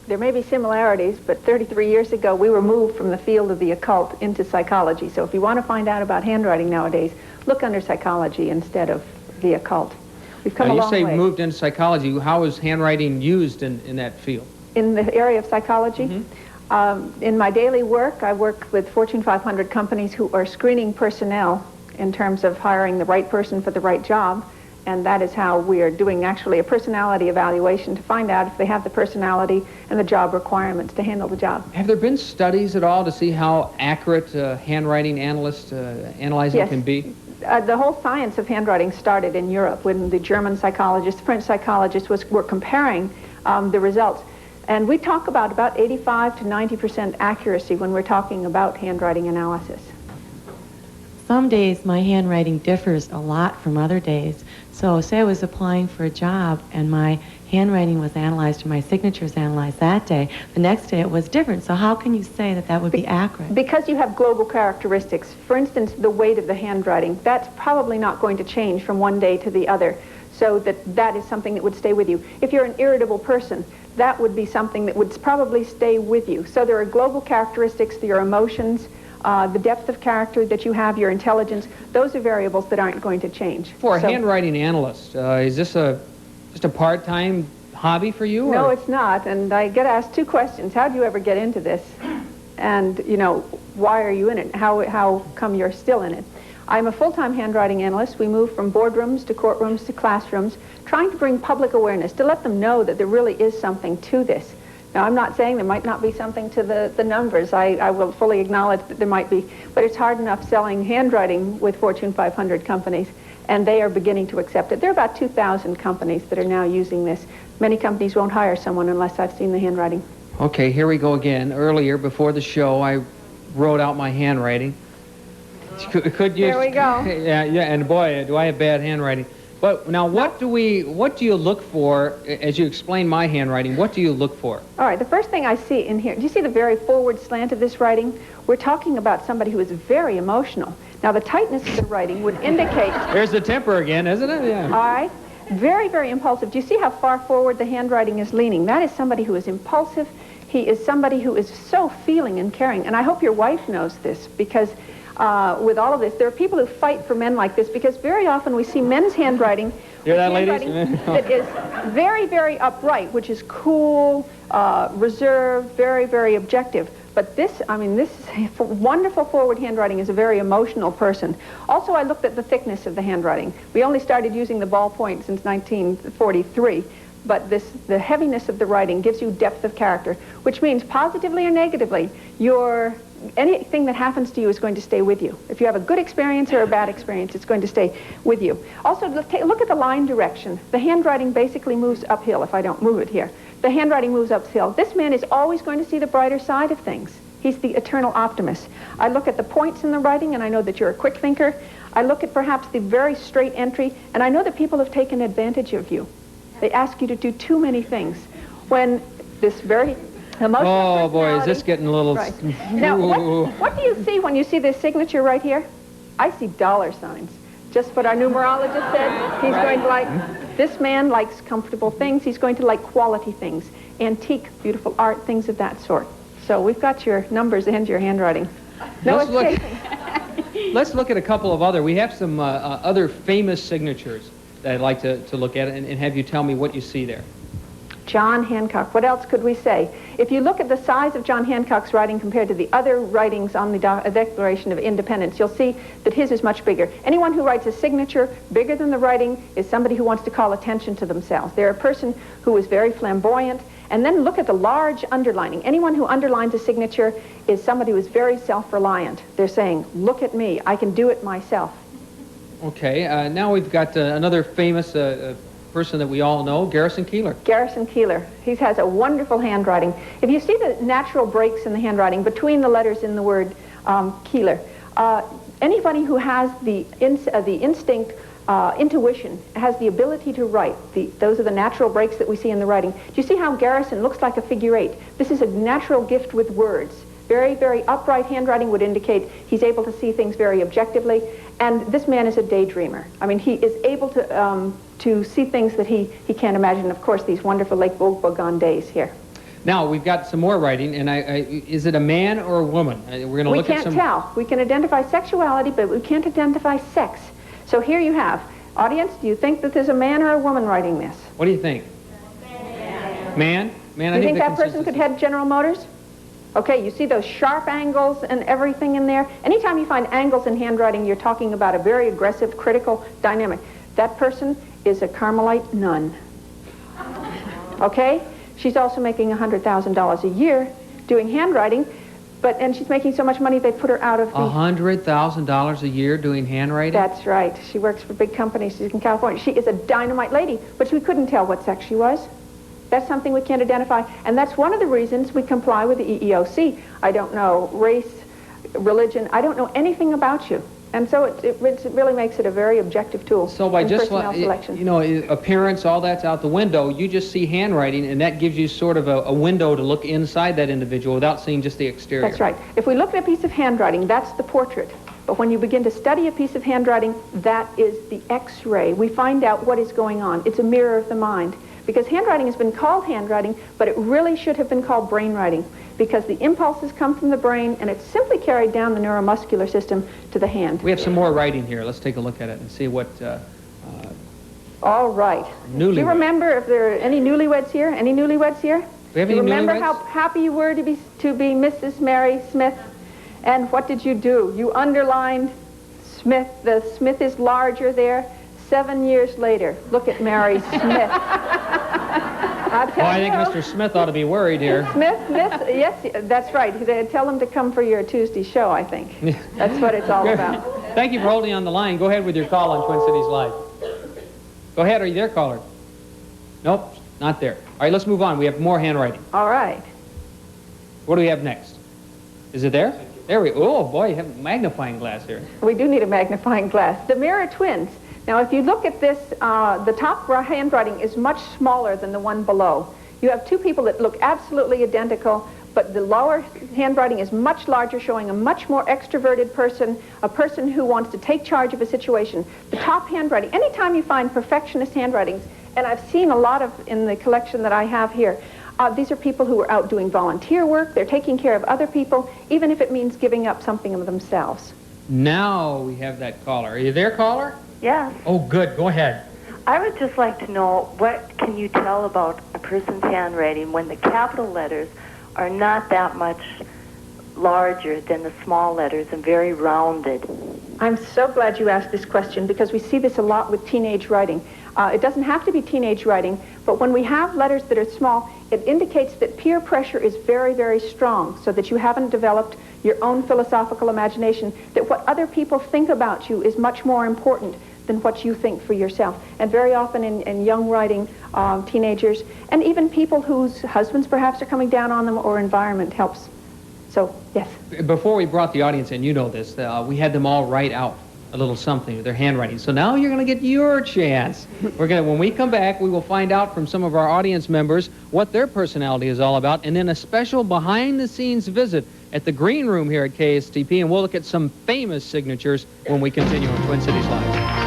[SPEAKER 20] There may be similarities, but 33 years ago, we were moved from the field of the occult into psychology. So if you want to find out about handwriting nowadays, look under psychology instead of the occult. We've come a long way.
[SPEAKER 2] You say moved into psychology. How is handwriting used in that field?
[SPEAKER 20] In the area of psychology? In my daily work, I work with Fortune 500 companies who are screening personnel in terms of hiring the right person for the right job. And that is how we are doing actually a personality evaluation to find out if they have the personality and the job requirements to handle the job.
[SPEAKER 2] Have there been studies at all to see how accurate handwriting analyst analyzing can be?
[SPEAKER 20] The whole science of handwriting started in Europe when the German psychologists, French psychologists were comparing the results. And we talk about 85 to 90% accuracy when we're talking about handwriting analysis.
[SPEAKER 6] Some days my handwriting differs a lot from other days. So say I was applying for a job and my handwriting was analyzed and my signature was analyzed that day. The next day it was different. So how can you say that that would be accurate?
[SPEAKER 20] Because you have global characteristics. For instance, the weight of the handwriting, that's probably not going to change from one day to the other. So that is something that would stay with you. If you're an irritable person, that would be something that would probably stay with you. So there are global characteristics, your emotions, the depth of character that you have, your intelligence, those are variables that aren't going to change.
[SPEAKER 2] For a handwriting analyst, is this just a part-time hobby for you?
[SPEAKER 20] No, it's not. And I get asked two questions. How do you ever get into this? And, why are you in it? How come you're still in it? I'm a full-time handwriting analyst. We move from boardrooms to courtrooms to classrooms, trying to bring public awareness, to let them know that there really is something to this. Now, I'm not saying there might not be something to the numbers. I will fully acknowledge that there might be, but it's hard enough selling handwriting with Fortune 500 companies, and they are beginning to accept it. There are about 2,000 companies that are now using this. Many companies won't hire someone unless I've seen the handwriting.
[SPEAKER 2] Okay, here we go again. Earlier, before the show, I wrote out my handwriting. Could you?
[SPEAKER 20] There we go.
[SPEAKER 2] Yeah, and boy, do I have bad handwriting. But now, what do you look for, as you explain my handwriting, what do you look for?
[SPEAKER 20] All right, the first thing I see in here, do you see the very forward slant of this writing? We're talking about somebody who is very emotional. Now, the tightness of the writing would indicate...
[SPEAKER 2] There's the temper again, isn't it? Yeah.
[SPEAKER 20] All right. Very, very impulsive. Do you see how far forward the handwriting is leaning? That is somebody who is impulsive. He is somebody who is so feeling and caring. And I hope your wife knows this, because... with all of this, there are people who fight for men like this, because very often we see men's handwriting, that is very, very upright, which is cool, reserved, very, very objective. But this wonderful forward handwriting is a very emotional person. Also, I looked at the thickness of the handwriting. We only started using the ballpoint since 1943. But the heaviness of the writing gives you depth of character, which means positively or negatively, anything that happens to you is going to stay with you. If you have a good experience or a bad experience, it's going to stay with you. Also, look at the line direction. The handwriting basically moves uphill if I don't move it here. The handwriting moves uphill. This man is always going to see the brighter side of things. He's the eternal optimist. I look at the points in the writing, and I know that you're a quick thinker. I look at perhaps the very straight entry, and I know that people have taken advantage of you. They ask you to do too many things. When this very emotional
[SPEAKER 2] boy, is this getting a little...
[SPEAKER 20] Right. Now, what do you see when you see this signature right here? I see dollar signs. Just what our numerologist said. He's going to like... This man likes comfortable things. He's going to like quality things. Antique, beautiful art, things of that sort. So we've got your numbers and your handwriting. No
[SPEAKER 2] Let's look-
[SPEAKER 20] escaping.
[SPEAKER 2] Let's look at a couple of other. We have some other famous signatures that I'd like to look at and have you tell me what you see there.
[SPEAKER 20] John Hancock. What else could we say? If you look at the size of John Hancock's writing compared to the other writings on the Declaration of Independence, you'll see that his is much bigger. Anyone who writes a signature bigger than the writing is somebody who wants to call attention to themselves. They're a person who is very flamboyant. And then look at the large underlining. Anyone who underlines a signature is somebody who is very self-reliant. They're saying, look at me, I can do it myself.
[SPEAKER 2] Okay, now we've got another famous person that we all know, Garrison Keillor.
[SPEAKER 20] Garrison Keillor. He has a wonderful handwriting. If you see the natural breaks in the handwriting between the letters in the word Keillor, anybody who has the instinct, intuition, has the ability to write, those are the natural breaks that we see in the writing. Do you see how Garrison looks like a figure 8? This is a natural gift with words. Very, very upright handwriting would indicate he's able to see things very objectively. And this man is a daydreamer. I mean, he is able to see things that he can't imagine. Of course, these wonderful Lake Wobegon days here.
[SPEAKER 2] Now, we've got some more writing, and is it a man or a woman? We're going to look at some...
[SPEAKER 20] We can't tell. We can identify sexuality, but we can't identify sex. So here you have. Audience, do you think that there's a man or a woman writing this?
[SPEAKER 2] What do you think? Man? Man,
[SPEAKER 20] Do you think that person could head General Motors? Okay, you see those sharp angles and everything in there? Anytime you find angles in handwriting, you're talking about a very aggressive, critical dynamic. That person is a Carmelite nun. Okay? She's also making $100,000 a year doing handwriting, and she's making so much money they put her out of the...
[SPEAKER 2] $100,000 a year doing handwriting?
[SPEAKER 20] That's right. She works for big companies. She's in California. She is a dynamite lady, but we couldn't tell what sex she was. That's something we can't identify, and that's one of the reasons we comply with the EEOC. I don't know race, religion. I don't know anything about you. And so it really makes it a very objective tool.
[SPEAKER 2] So by
[SPEAKER 20] in
[SPEAKER 2] just,
[SPEAKER 20] personnel selection.
[SPEAKER 2] you know, appearance, all that's out the window, you just see handwriting, and that gives you sort of a window to look inside that individual without seeing just the exterior.
[SPEAKER 20] That's right. If we look at a piece of handwriting, that's the portrait. But when you begin to study a piece of handwriting, that is the X-ray. We find out what is going on. It's a mirror of the mind. Because handwriting has been called handwriting, but it really should have been called brainwriting, because the impulses come from the brain, and it's simply carried down the neuromuscular system to the hand.
[SPEAKER 2] We have some more writing here. Let's take a look at it and see what...
[SPEAKER 20] All right. Do you remember if there are any newlyweds here? Any newlyweds here?
[SPEAKER 2] We have
[SPEAKER 20] Do you
[SPEAKER 2] any
[SPEAKER 20] remember
[SPEAKER 2] newlyweds?
[SPEAKER 20] how happy you were to be Mrs. Mary Smith? And what did you do? You underlined Smith. The Smith is larger there. 7 years later, look at Mary Smith.
[SPEAKER 2] I think Mr. Smith ought to be worried here.
[SPEAKER 20] Smith, yes, that's right. Tell him to come for your Tuesday show, I think. That's what it's all about.
[SPEAKER 2] Thank you for holding on the line. Go ahead with your call on Twin Cities Live. Go ahead. Are you there, caller? Nope, not there. All right, let's move on. We have more handwriting.
[SPEAKER 20] All right.
[SPEAKER 2] What do we have next? Is it there? There we go. Oh, boy, you have a magnifying glass here.
[SPEAKER 20] We do need a magnifying glass. The mirror twins. Now, if you look at this, the top handwriting is much smaller than the one below. You have two people that look absolutely identical, but the lower handwriting is much larger, showing a much more extroverted person, a person who wants to take charge of a situation. The top handwriting, anytime you find perfectionist handwritings, and I've seen a lot of in the collection that I have here, these are people who are out doing volunteer work. They're taking care of other people, even if it means giving up something of themselves.
[SPEAKER 2] Now we have that caller. Are you there, caller?
[SPEAKER 21] Yeah.
[SPEAKER 2] Oh, good. Go ahead.
[SPEAKER 21] I would just like to know, what can you tell about a person's handwriting when the capital letters are not that much larger than the small letters and very rounded?
[SPEAKER 20] I'm so glad you asked this question, because we see this a lot with teenage writing. It doesn't have to be teenage writing, but when we have letters that are small, it indicates that peer pressure is very, very strong, so that you haven't developed your own philosophical imagination, that what other people think about you is much more important than what you think for yourself. And very often in young writing, teenagers, and even people whose husbands perhaps are coming down on them, or environment helps. So, yes.
[SPEAKER 2] Before we brought the audience in, you know this, we had them all write out a little something with their handwriting. So now you're going to get your chance. When we come back, we will find out from some of our audience members what their personality is all about, and then a special behind-the-scenes visit at the green room here at KSTP, and we'll look at some famous signatures when we continue on Twin Cities Live.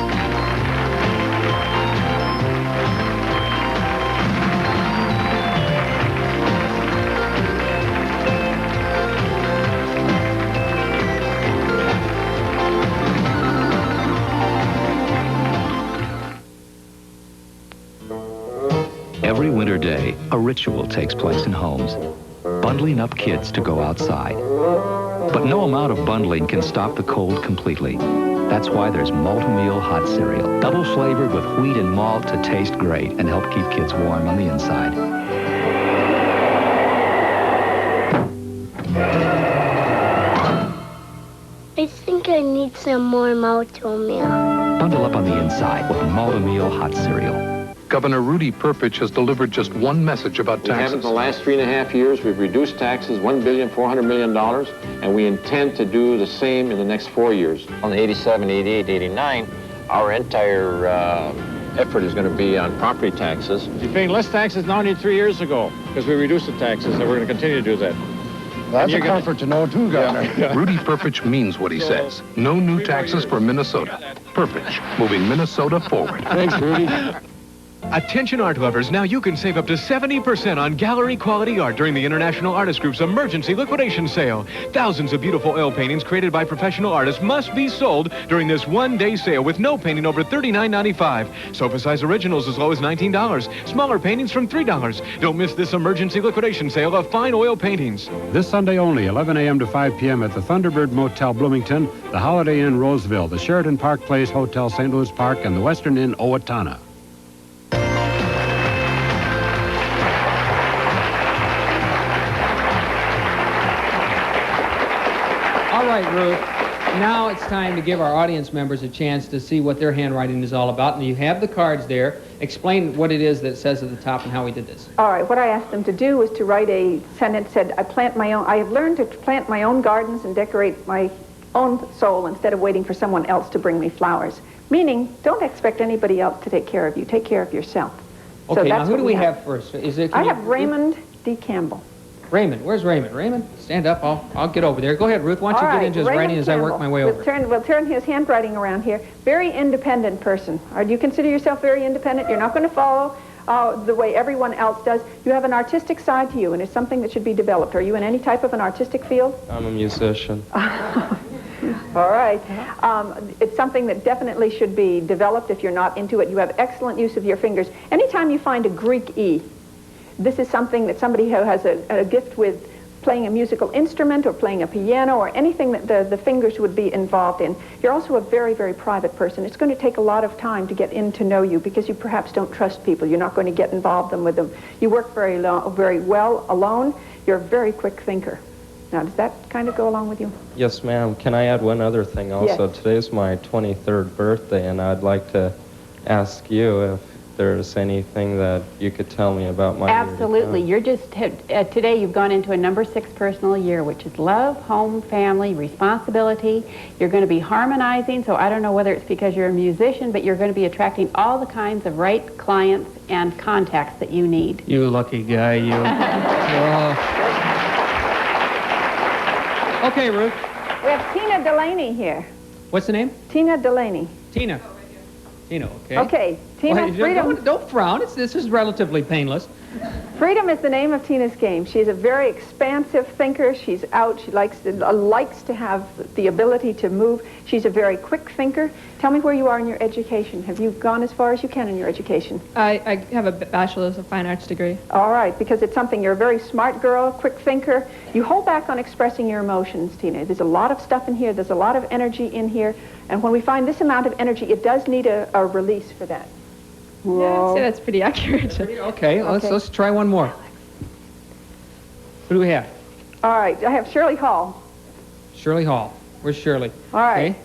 [SPEAKER 8] calendar day, a ritual takes place in homes. Bundling up kids to go outside. But no amount of bundling can stop the cold completely. That's why there's Malt-O-Meal hot cereal, double flavored with wheat and malt to taste great and help keep kids warm on the inside.
[SPEAKER 12] I think I need some more Malt-O-Meal.
[SPEAKER 8] Bundle up on the inside with Malt-O-Meal hot cereal.
[SPEAKER 1] Governor Rudy Perpich has delivered just one message about
[SPEAKER 22] We have
[SPEAKER 1] taxes.
[SPEAKER 22] in the last 3.5 years, we've reduced taxes $1.4 billion, and we intend to do the same in the next 4 years. On the 87, 88, 89, our entire effort is going to be on property taxes.
[SPEAKER 16] You're paying less taxes now than you did 3 years ago because we reduced the taxes, and we're going to continue to do that.
[SPEAKER 9] That's a comfort to know, too, Governor.
[SPEAKER 1] Rudy Perpich means what he says. No new taxes for Minnesota. Perpich, moving Minnesota forward.
[SPEAKER 16] Thanks, Rudy.
[SPEAKER 23] Attention art lovers, now you can save up to 70% on gallery quality art during the International Artist Group's emergency liquidation sale. Thousands of beautiful oil paintings created by professional artists must be sold during this one-day sale with no painting over $39.95. Sofa-size originals as low as $19. Smaller paintings from $3. Don't miss this emergency liquidation sale of fine oil paintings.
[SPEAKER 24] This Sunday only, 11 a.m. to 5 p.m. at the Thunderbird Motel Bloomington, the Holiday Inn Roseville, the Sheraton Park Place Hotel St. Louis Park, and the Western Inn Owatonna.
[SPEAKER 2] All right, Ruth. Now it's time to give our audience members a chance to see what their handwriting is all about. And you have the cards there. Explain what it is that it says at the top and how we did this.
[SPEAKER 20] All right, what I asked them to do was to write a sentence that said, I have learned to plant my own gardens and decorate my own soul instead of waiting for someone else to bring me flowers. Meaning, don't expect anybody else to take care of you. Take care of yourself.
[SPEAKER 2] Okay,
[SPEAKER 20] so
[SPEAKER 2] now
[SPEAKER 20] that's
[SPEAKER 2] who
[SPEAKER 20] what
[SPEAKER 2] do we have first?
[SPEAKER 20] I have Raymond D. Campbell.
[SPEAKER 2] Raymond, where's Raymond? Raymond, stand up. I'll get over there. Go ahead, Ruth. Why don't you get into his writing as I work my way over?
[SPEAKER 20] We'll turn his handwriting around here. Very independent person. Do you consider yourself very independent? You're not going to follow the way everyone else does. You have an artistic side to you, and it's something that should be developed. Are you in any type of an artistic field?
[SPEAKER 25] I'm a musician.
[SPEAKER 20] All right. It's something that definitely should be developed if you're not into it. You have excellent use of your fingers. Anytime you find a Greek E, this is something that somebody who has a gift with playing a musical instrument or playing a piano or anything that the fingers would be involved in. You're also a very, very private person. It's going to take a lot of time to get in to know you because you perhaps don't trust people. You're not going to get involved with them. You work very well alone. You're a very quick thinker. Now, does that kind of go along with you?
[SPEAKER 25] Yes, ma'am. Can I add one other thing also?
[SPEAKER 20] Yes.
[SPEAKER 25] Today's my 23rd birthday, and I'd like to ask you if there's anything that you could tell me about my
[SPEAKER 4] Absolutely. You're just, today you've gone into a number 6 personal year, which is love, home, family, responsibility. You're going to be harmonizing, so I don't know whether it's because you're a musician, but you're going to be attracting all the kinds of right clients and contacts that you need.
[SPEAKER 2] You lucky guy, you. Okay, Ruth.
[SPEAKER 20] We have Tina Delaney here.
[SPEAKER 2] What's the name?
[SPEAKER 20] Tina Delaney.
[SPEAKER 2] Tina. Tina, okay.
[SPEAKER 20] Okay, Tina,
[SPEAKER 2] Well,
[SPEAKER 20] Freedom.
[SPEAKER 2] don't frown. This is relatively painless.
[SPEAKER 20] Freedom is the name of Tina's game. She's a very expansive thinker. She's out. She likes to have the ability to move. She's a very quick thinker. Tell me where you are in your education. Have you gone as far as you can in your education?
[SPEAKER 13] I have a bachelor's of fine arts degree.
[SPEAKER 20] All right, because it's something, you're a very smart girl, quick thinker. You hold back on expressing your emotions, Tina. There's a lot of stuff in here. There's a lot of energy in here. And when we find this amount of energy, it does need a release for that.
[SPEAKER 13] Yeah, I'd say that's pretty accurate.
[SPEAKER 2] Okay, let's try one more. Who do we have?
[SPEAKER 20] All right, I have Shirley Hall.
[SPEAKER 2] Shirley Hall. Where's Shirley?
[SPEAKER 20] All right.
[SPEAKER 2] Okay.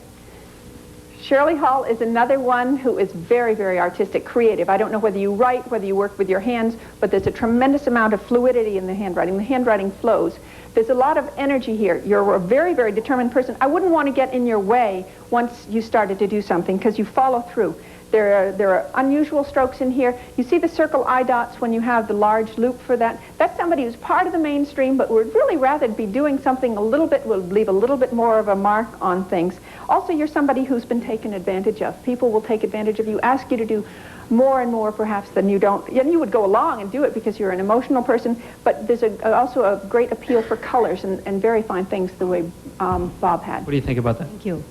[SPEAKER 20] Shirley Hall is another one who is very, very artistic, creative. I don't know whether you write, whether you work with your hands, but there's a tremendous amount of fluidity in the handwriting. The handwriting flows. There's a lot of energy here. You're a very, very determined person. I wouldn't want to get in your way once you started to do something because you follow through. There are unusual strokes in here. You see the circle eye dots when you have the large loop for that? That's somebody who's part of the mainstream but would really rather be doing something a little bit, will leave a little bit more of a mark on things. Also, you're somebody who's been taken advantage of. People will take advantage of you, ask you to do more and more perhaps than you don't. And you would go along and do it because you're an emotional person, but there's also a great appeal for colors and very fine things the way Bob had.
[SPEAKER 2] What do you think about that?
[SPEAKER 5] Thank you.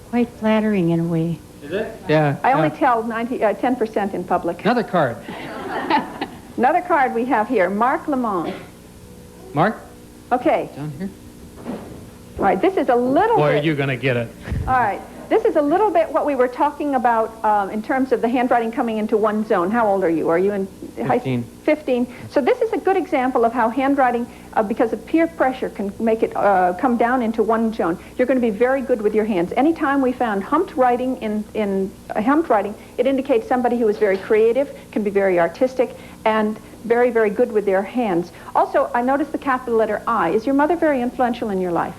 [SPEAKER 5] Quite flattering in a way.
[SPEAKER 2] Is it? Yeah.
[SPEAKER 20] I only tell 10% in public.
[SPEAKER 2] Another card.
[SPEAKER 20] Another card we have here, Mark Lemond.
[SPEAKER 2] Mark?
[SPEAKER 20] Okay.
[SPEAKER 2] Down here.
[SPEAKER 20] All right, this is a little
[SPEAKER 2] Boy,
[SPEAKER 20] bit...
[SPEAKER 2] are you going to get it.
[SPEAKER 20] All right. This is a little bit what we were talking about in terms of the handwriting coming into one zone. How old are you? Are you in
[SPEAKER 2] 15.
[SPEAKER 20] 15. So this is a good example of how handwriting, because of peer pressure, can make it come down into one zone. You're going to be very good with your hands. Anytime we found humped writing in humped writing, it indicates somebody who is very creative, can be very artistic, and very, very good with their hands. Also, I noticed the capital letter I. Is your mother very influential in your life?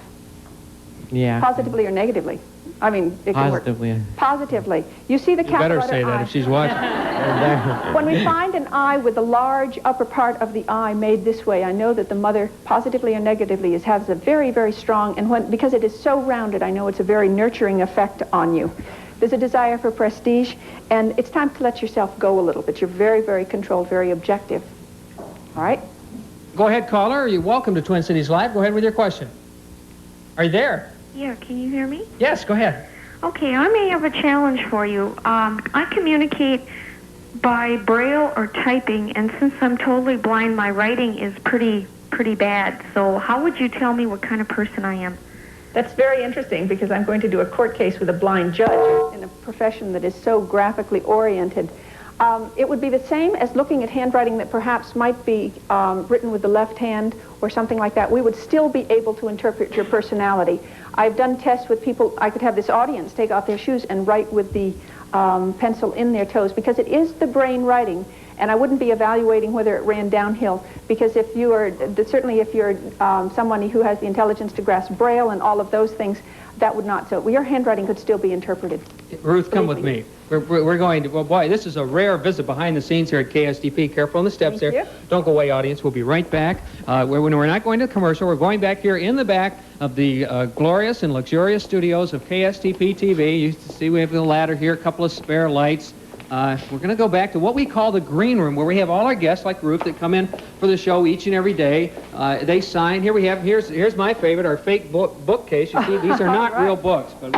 [SPEAKER 2] Yeah.
[SPEAKER 20] Positively or negatively? I mean, it can work.
[SPEAKER 2] Positively.
[SPEAKER 20] Positively. You see the
[SPEAKER 2] You
[SPEAKER 20] capital
[SPEAKER 2] better
[SPEAKER 20] letter
[SPEAKER 2] say
[SPEAKER 20] I.
[SPEAKER 2] that if she's watching.
[SPEAKER 20] When we find an eye with the large upper part of the eye made this way, I know that the mother, positively or negatively, has a very, very strong, and because it is so rounded, I know it's a very nurturing effect on you. There's a desire for prestige, and it's time to let yourself go a little bit. You're very, very controlled, very objective. All right?
[SPEAKER 2] Go ahead, caller. You're welcome to Twin Cities Live. Go ahead with your question. Are you there?
[SPEAKER 3] Yeah, can you hear me?
[SPEAKER 2] Yes, go ahead.
[SPEAKER 3] Okay, I may have a challenge for you. I communicate by braille or typing, and since I'm totally blind, my writing is pretty bad. So how would you tell me what kind of person I am?
[SPEAKER 20] That's very interesting, because I'm going to do a court case with a blind judge in a profession that is so graphically oriented. It would be the same as looking at handwriting that perhaps might be written with the left hand or something like that. We would still be able to interpret your personality. I've done tests with people. I could have this audience take off their shoes and write with the pencil in their toes, because it is the brain writing, and I wouldn't be evaluating whether it ran downhill, because if you are, certainly if you're somebody who has the intelligence to grasp braille and all of those things, that would not. So your handwriting could still be interpreted.
[SPEAKER 2] Ruth, come with me. We're going to, well, boy, this is a rare visit behind the scenes here at KSTP. Careful on the steps there. Don't go away, audience. We'll be right back. We're not going to commercial. We're going back here in the back of the glorious and luxurious studios of KSTP TV. You see we have the ladder here, a couple of spare lights. We're going to go back to what we call the green room, where we have all our guests like Ruth that come in for the show each and every day. They sign. Here we have, here's my favorite, our fake bookcase. You see, these are not real books. But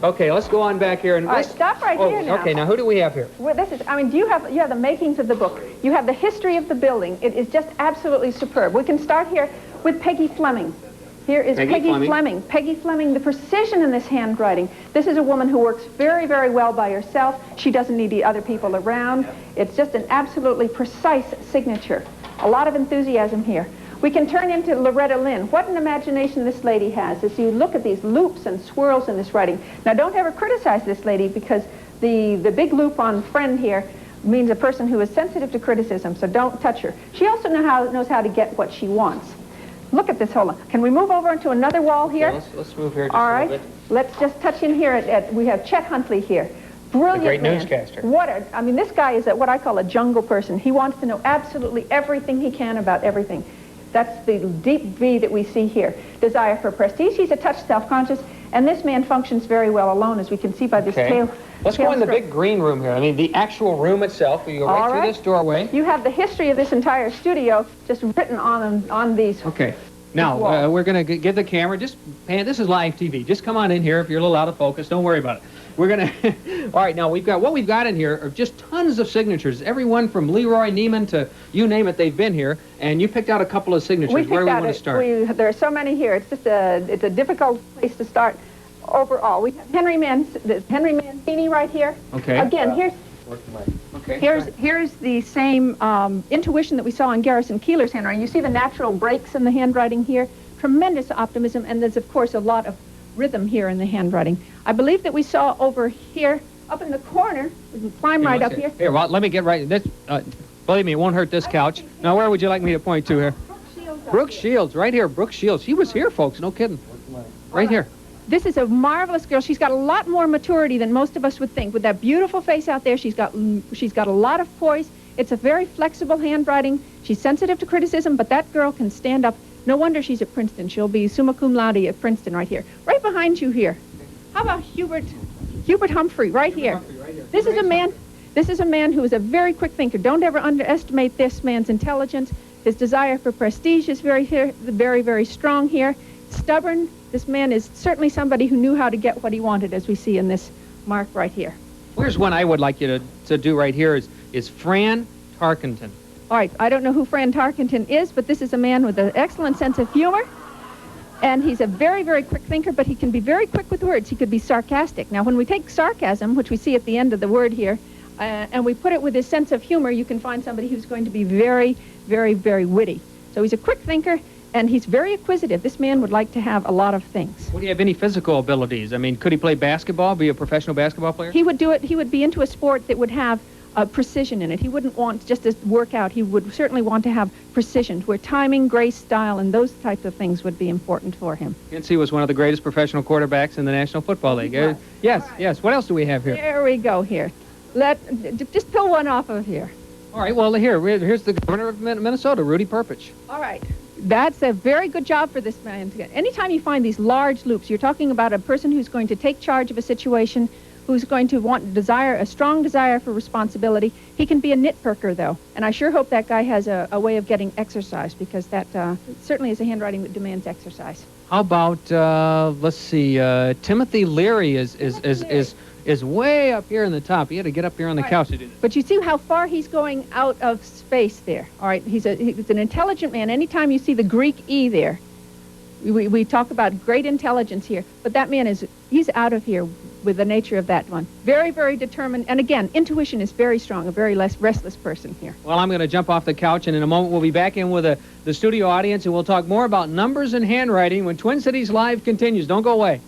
[SPEAKER 2] okay, let's go on back here. And
[SPEAKER 20] all right, stop right here now.
[SPEAKER 2] Okay, now who do we have here?
[SPEAKER 20] Well, this is, I mean, you have the makings of the book. You have the history of the building. It is just absolutely superb. We can start here with Peggy Fleming. Here is Peggy Fleming. Peggy Fleming, the precision in this handwriting. This is a woman who works very, very well by herself. She doesn't need other people around. It's just an absolutely precise signature. A lot of enthusiasm here. We can turn into Loretta Lynn. What an imagination this lady has as you look at these loops and swirls in this writing. Now, don't ever criticize this lady, because the big loop on friend here means a person who is sensitive to criticism, so don't touch her. She also knows how to get what she wants. Look at this, hold on. Can we move over into another wall here?
[SPEAKER 2] Okay, let's move here just
[SPEAKER 20] all
[SPEAKER 2] a
[SPEAKER 20] right.
[SPEAKER 2] little bit.
[SPEAKER 20] Let's just touch in here we have Chet Huntley here. Brilliant
[SPEAKER 2] great
[SPEAKER 20] man.
[SPEAKER 2] newscaster.
[SPEAKER 20] I mean, this guy is what I call a jungle person. He wants to know absolutely everything he can about everything. That's the deep V that we see here. Desire for prestige. He's a touch self-conscious, and this man functions very well alone, as we can see by this tail.
[SPEAKER 2] Let's go in the big green room here. I mean, the actual room itself. We go right through this doorway.
[SPEAKER 20] You have the history of this entire studio just written on these.
[SPEAKER 2] Okay. Now, we're going to give the camera, this is live TV. Just come on in here. If you're a little out of focus, don't worry about it. We're going to, all right, now what we've got in here are just tons of signatures. Everyone from Leroy Neiman to you name it, they've been here. And you picked out a couple of signatures. Where do we want to start?
[SPEAKER 20] There are so many here. It's just it's a difficult place to start overall. We have Henry Mancini right here.
[SPEAKER 2] Okay.
[SPEAKER 20] Again, here's the same intuition that we saw in Garrison Keillor's handwriting. You see the natural breaks in the handwriting here. Tremendous optimism, and there's, of course, a lot of rhythm here in the handwriting. I believe that we saw over here, up in the corner, we can climb right up here.
[SPEAKER 2] Here, well, let me get right. This, believe me, it won't hurt this couch. Now, where would you like me to point to here? Brooke Shields, right here. Brooke Shields. She was here, folks. No kidding. Right here.
[SPEAKER 20] This is a marvelous girl. She's got a lot more maturity than most of us would think. With that beautiful face out there, she's got a lot of poise. It's a very flexible handwriting. She's sensitive to criticism, but that girl can stand up. No wonder she's at Princeton. She'll be summa cum laude at Princeton right here. Right behind you here. How about Hubert Humphrey right here? This is a man who is a very quick thinker. Don't ever underestimate this man's intelligence. His desire for prestige is very, very strong here. Stubborn. This man is certainly somebody who knew how to get what he wanted, as we see in this mark right here.
[SPEAKER 2] Here's one I would like you to do right here is Fran Tarkenton.
[SPEAKER 20] All right, I don't know who Fran Tarkenton is, but this is a man with an excellent sense of humor. And he's a very, very quick thinker, but he can be very quick with words. He could be sarcastic. Now, when we take sarcasm, which we see at the end of the word here, and we put it with his sense of humor, you can find somebody who's going to be very, very, very witty. So he's a quick thinker, and he's very acquisitive. This man would like to have a lot of things.
[SPEAKER 2] Would he have any physical abilities? I mean, could he play basketball, be a professional basketball player?
[SPEAKER 20] He would do it. He would be into a sport that would have precision in it. He wouldn't want just to work out. He would certainly want to have precision, where timing, grace, style, and those types of things would be important for him.
[SPEAKER 2] Hence, he was one of the greatest professional quarterbacks in the National Football League.
[SPEAKER 20] Right.
[SPEAKER 2] Yes, yes. What else do we have here?
[SPEAKER 20] There we go here. Just pull one off of here.
[SPEAKER 2] All right, well, here's the governor of Minnesota, Rudy Perpich.
[SPEAKER 20] All right. That's a very good job for this man to get. Anytime you find these large loops, you're talking about a person who's going to take charge of a situation, who's going to a strong desire for responsibility. He can be a nitpicker, though, and I sure hope that guy has a way of getting exercise, because that certainly is a handwriting that demands exercise.
[SPEAKER 2] How about, let's see, Timothy Leary is way up here in the top. He had to get up here on the couch to do this.
[SPEAKER 20] But you see how far he's going out of space there. All right, he's an intelligent man. Anytime you see the Greek E there, we talk about great intelligence here, but that man he's out of here with the nature of that one. Very, very determined, and again, intuition is very strong, a very restless person here.
[SPEAKER 2] Well, I'm going to jump off the couch, and in a moment we'll be back in with the studio audience, and we'll talk more about numbers and handwriting when Twin Cities Live continues. Don't go away.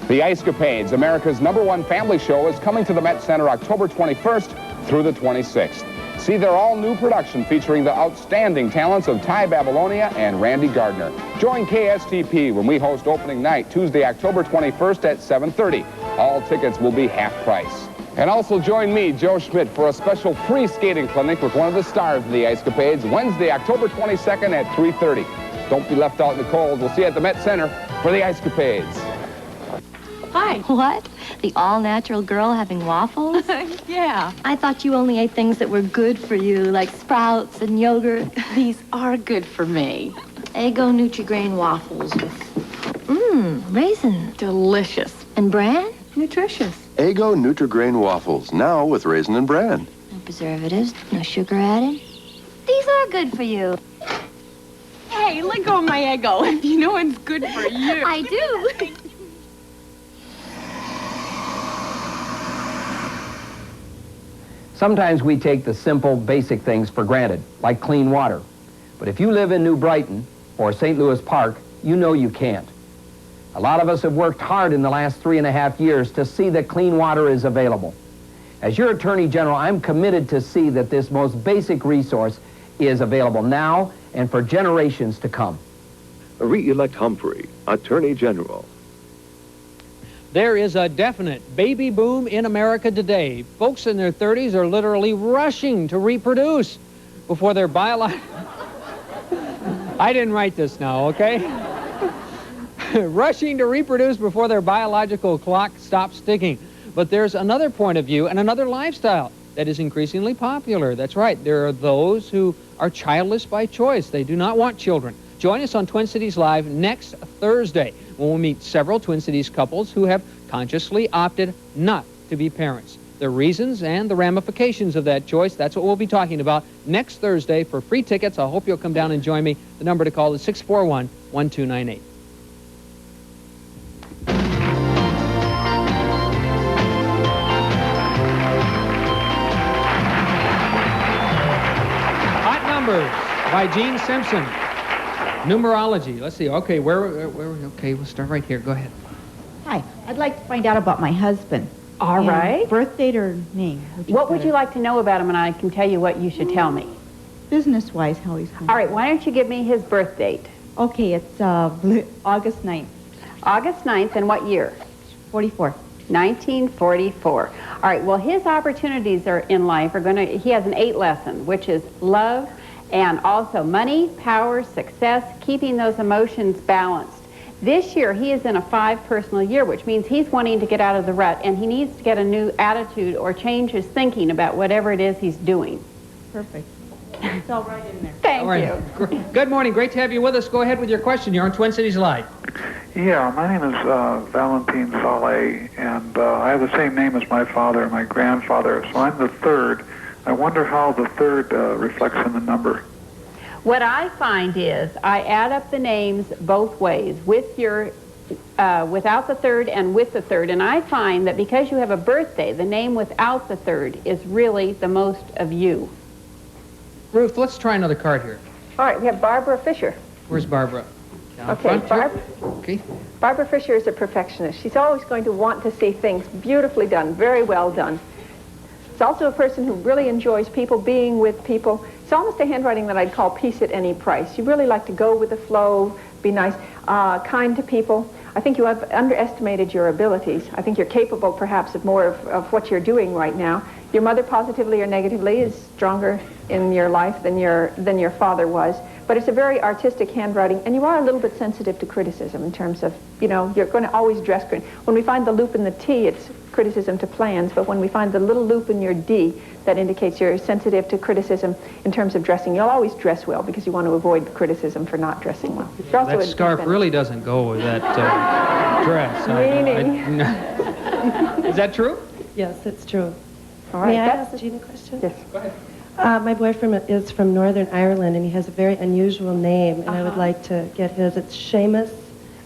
[SPEAKER 7] The Ice-Capades, America's #1 family show, is coming to the Met Center October 21st through the 26th. See their all-new production featuring the outstanding talents of Ty Babylonia and Randy Gardner. Join KSTP when we host opening night, Tuesday, October 21st at 7:30. All tickets will be half price. And also join me, Joe Schmidt, for a special free skating clinic with one of the stars of the Ice-Capades, Wednesday, October 22nd at 3:30. Don't be left out in the cold. We'll see you at the Met Center for the Ice-Capades.
[SPEAKER 10] Hi. What? The all-natural girl having waffles?
[SPEAKER 11] Yeah.
[SPEAKER 10] I thought you only ate things that were good for you, like sprouts and yogurt.
[SPEAKER 11] These are good for me.
[SPEAKER 10] Eggo Nutri-Grain waffles with, raisins.
[SPEAKER 11] Delicious.
[SPEAKER 10] And bran?
[SPEAKER 11] Nutritious.
[SPEAKER 14] Eggo Nutri-Grain waffles, now with raisin and bran.
[SPEAKER 10] No preservatives, no sugar added. These are good for you.
[SPEAKER 11] Hey, let go of my Eggo. You know it's good for you.
[SPEAKER 10] I do.
[SPEAKER 15] Sometimes we take the simple, basic things for granted, like clean water. But if you live in New Brighton or St. Louis Park, you know you can't. A lot of us have worked hard in the last 3.5 years to see that clean water is available. As your Attorney General, I'm committed to see that this most basic resource is available now and for generations to come.
[SPEAKER 14] Re-elect Humphrey, Attorney General.
[SPEAKER 2] There is a definite baby boom in America today. Folks in their 30s are literally rushing to reproduce before their biological... I didn't write this now, okay? Rushing to reproduce before their biological clock stops ticking. But there's another point of view and another lifestyle that is increasingly popular. That's right. There are those who are childless by choice. They do not want children. Join us on Twin Cities Live next Thursday when we'll meet several Twin Cities couples who have consciously opted not to be parents. The reasons and the ramifications of that choice, that's what we'll be talking about next Thursday. For free tickets, I hope you'll come down and join me. The number to call is 641-1298. Hot Numbers by Gene Simpson. Numerology. Let's see. Okay, okay, we'll start right here. Go ahead.
[SPEAKER 26] Hi. I'd like to find out about my husband.
[SPEAKER 20] All right.
[SPEAKER 26] Birth date or name?
[SPEAKER 4] What would you like to know about him, and I can tell you what you should tell me?
[SPEAKER 26] Business-wise, how he's doing.
[SPEAKER 4] All right, why don't you give me his birth date?
[SPEAKER 26] Okay, it's August 9th.
[SPEAKER 4] August 9th, and what year?
[SPEAKER 26] 44.
[SPEAKER 4] 1944. All right, well, his opportunities are in life are going to, he has an 8 lesson, which is love and also money, power, success, keeping those emotions balanced. This year, he is in a 5 personal year, which means he's wanting to get out of the rut, and he needs to get a new attitude or change his thinking about whatever it is he's doing.
[SPEAKER 26] Perfect. It's all right in there.
[SPEAKER 20] Thank
[SPEAKER 2] All right. Good morning. Great to have you with us. Go ahead with your question. You're on Twin Cities Live.
[SPEAKER 6] Yeah, my name is Valentin Saleh, and I have the same name as my father and my grandfather, so I'm the third. I wonder how the third reflects in the number.
[SPEAKER 4] What I find is I add up the names both ways, with your without the third and with the third, and I find that because you have a birthday, the name without the third is really the most of you.
[SPEAKER 2] Ruth, let's try another card here.
[SPEAKER 20] All right, we have Barbara Fisher.
[SPEAKER 2] Where's Barbara? Down
[SPEAKER 20] Okay,
[SPEAKER 2] front here? Okay.
[SPEAKER 20] Barbara Fisher is a perfectionist. She's always going to want to see things beautifully done, very well done. It's also a person who really enjoys people, being with people. It's almost a handwriting that I'd call peace at any price. You really like to go with the flow, be nice, kind to people. I think you have underestimated your abilities. I think you're capable perhaps of more of what you're doing right now. Your mother, positively or negatively, is stronger in your life than your father was. But it's a very artistic handwriting, and you are a little bit sensitive to criticism in terms of, you know, you're going to always dress. When we find the loop in the T, it's criticism to plans, but when we find the little loop in your D, that indicates you're sensitive to criticism in terms of dressing. You'll always dress well because you want to avoid the criticism for not dressing well. You're also
[SPEAKER 2] That scarf really doesn't go with that dress.
[SPEAKER 20] Meaning.
[SPEAKER 2] Is that true?
[SPEAKER 12] Yes, it's true.
[SPEAKER 20] All right,
[SPEAKER 12] May I
[SPEAKER 20] that's-
[SPEAKER 12] ask Jean a question?
[SPEAKER 20] Yes.
[SPEAKER 2] Go ahead.
[SPEAKER 12] My boyfriend is from Northern Ireland, and he has a very unusual name, and I would like to get his. It's Seamus,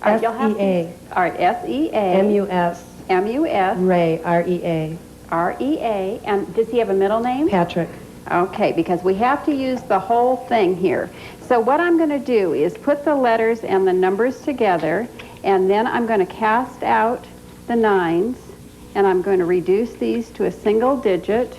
[SPEAKER 4] All right, you'll have to-
[SPEAKER 12] S-E-A.
[SPEAKER 4] All right, S-E-A.
[SPEAKER 12] M-U-S.
[SPEAKER 4] M-U-S.
[SPEAKER 12] Ray, R-E-A.
[SPEAKER 4] R-E-A. And does he have a middle name?
[SPEAKER 12] Patrick.
[SPEAKER 4] Okay, because we have to use the whole thing here. So what I'm going to do is put the letters and the numbers together, and then I'm going to cast out the nines, and I'm going to reduce these to a single digit.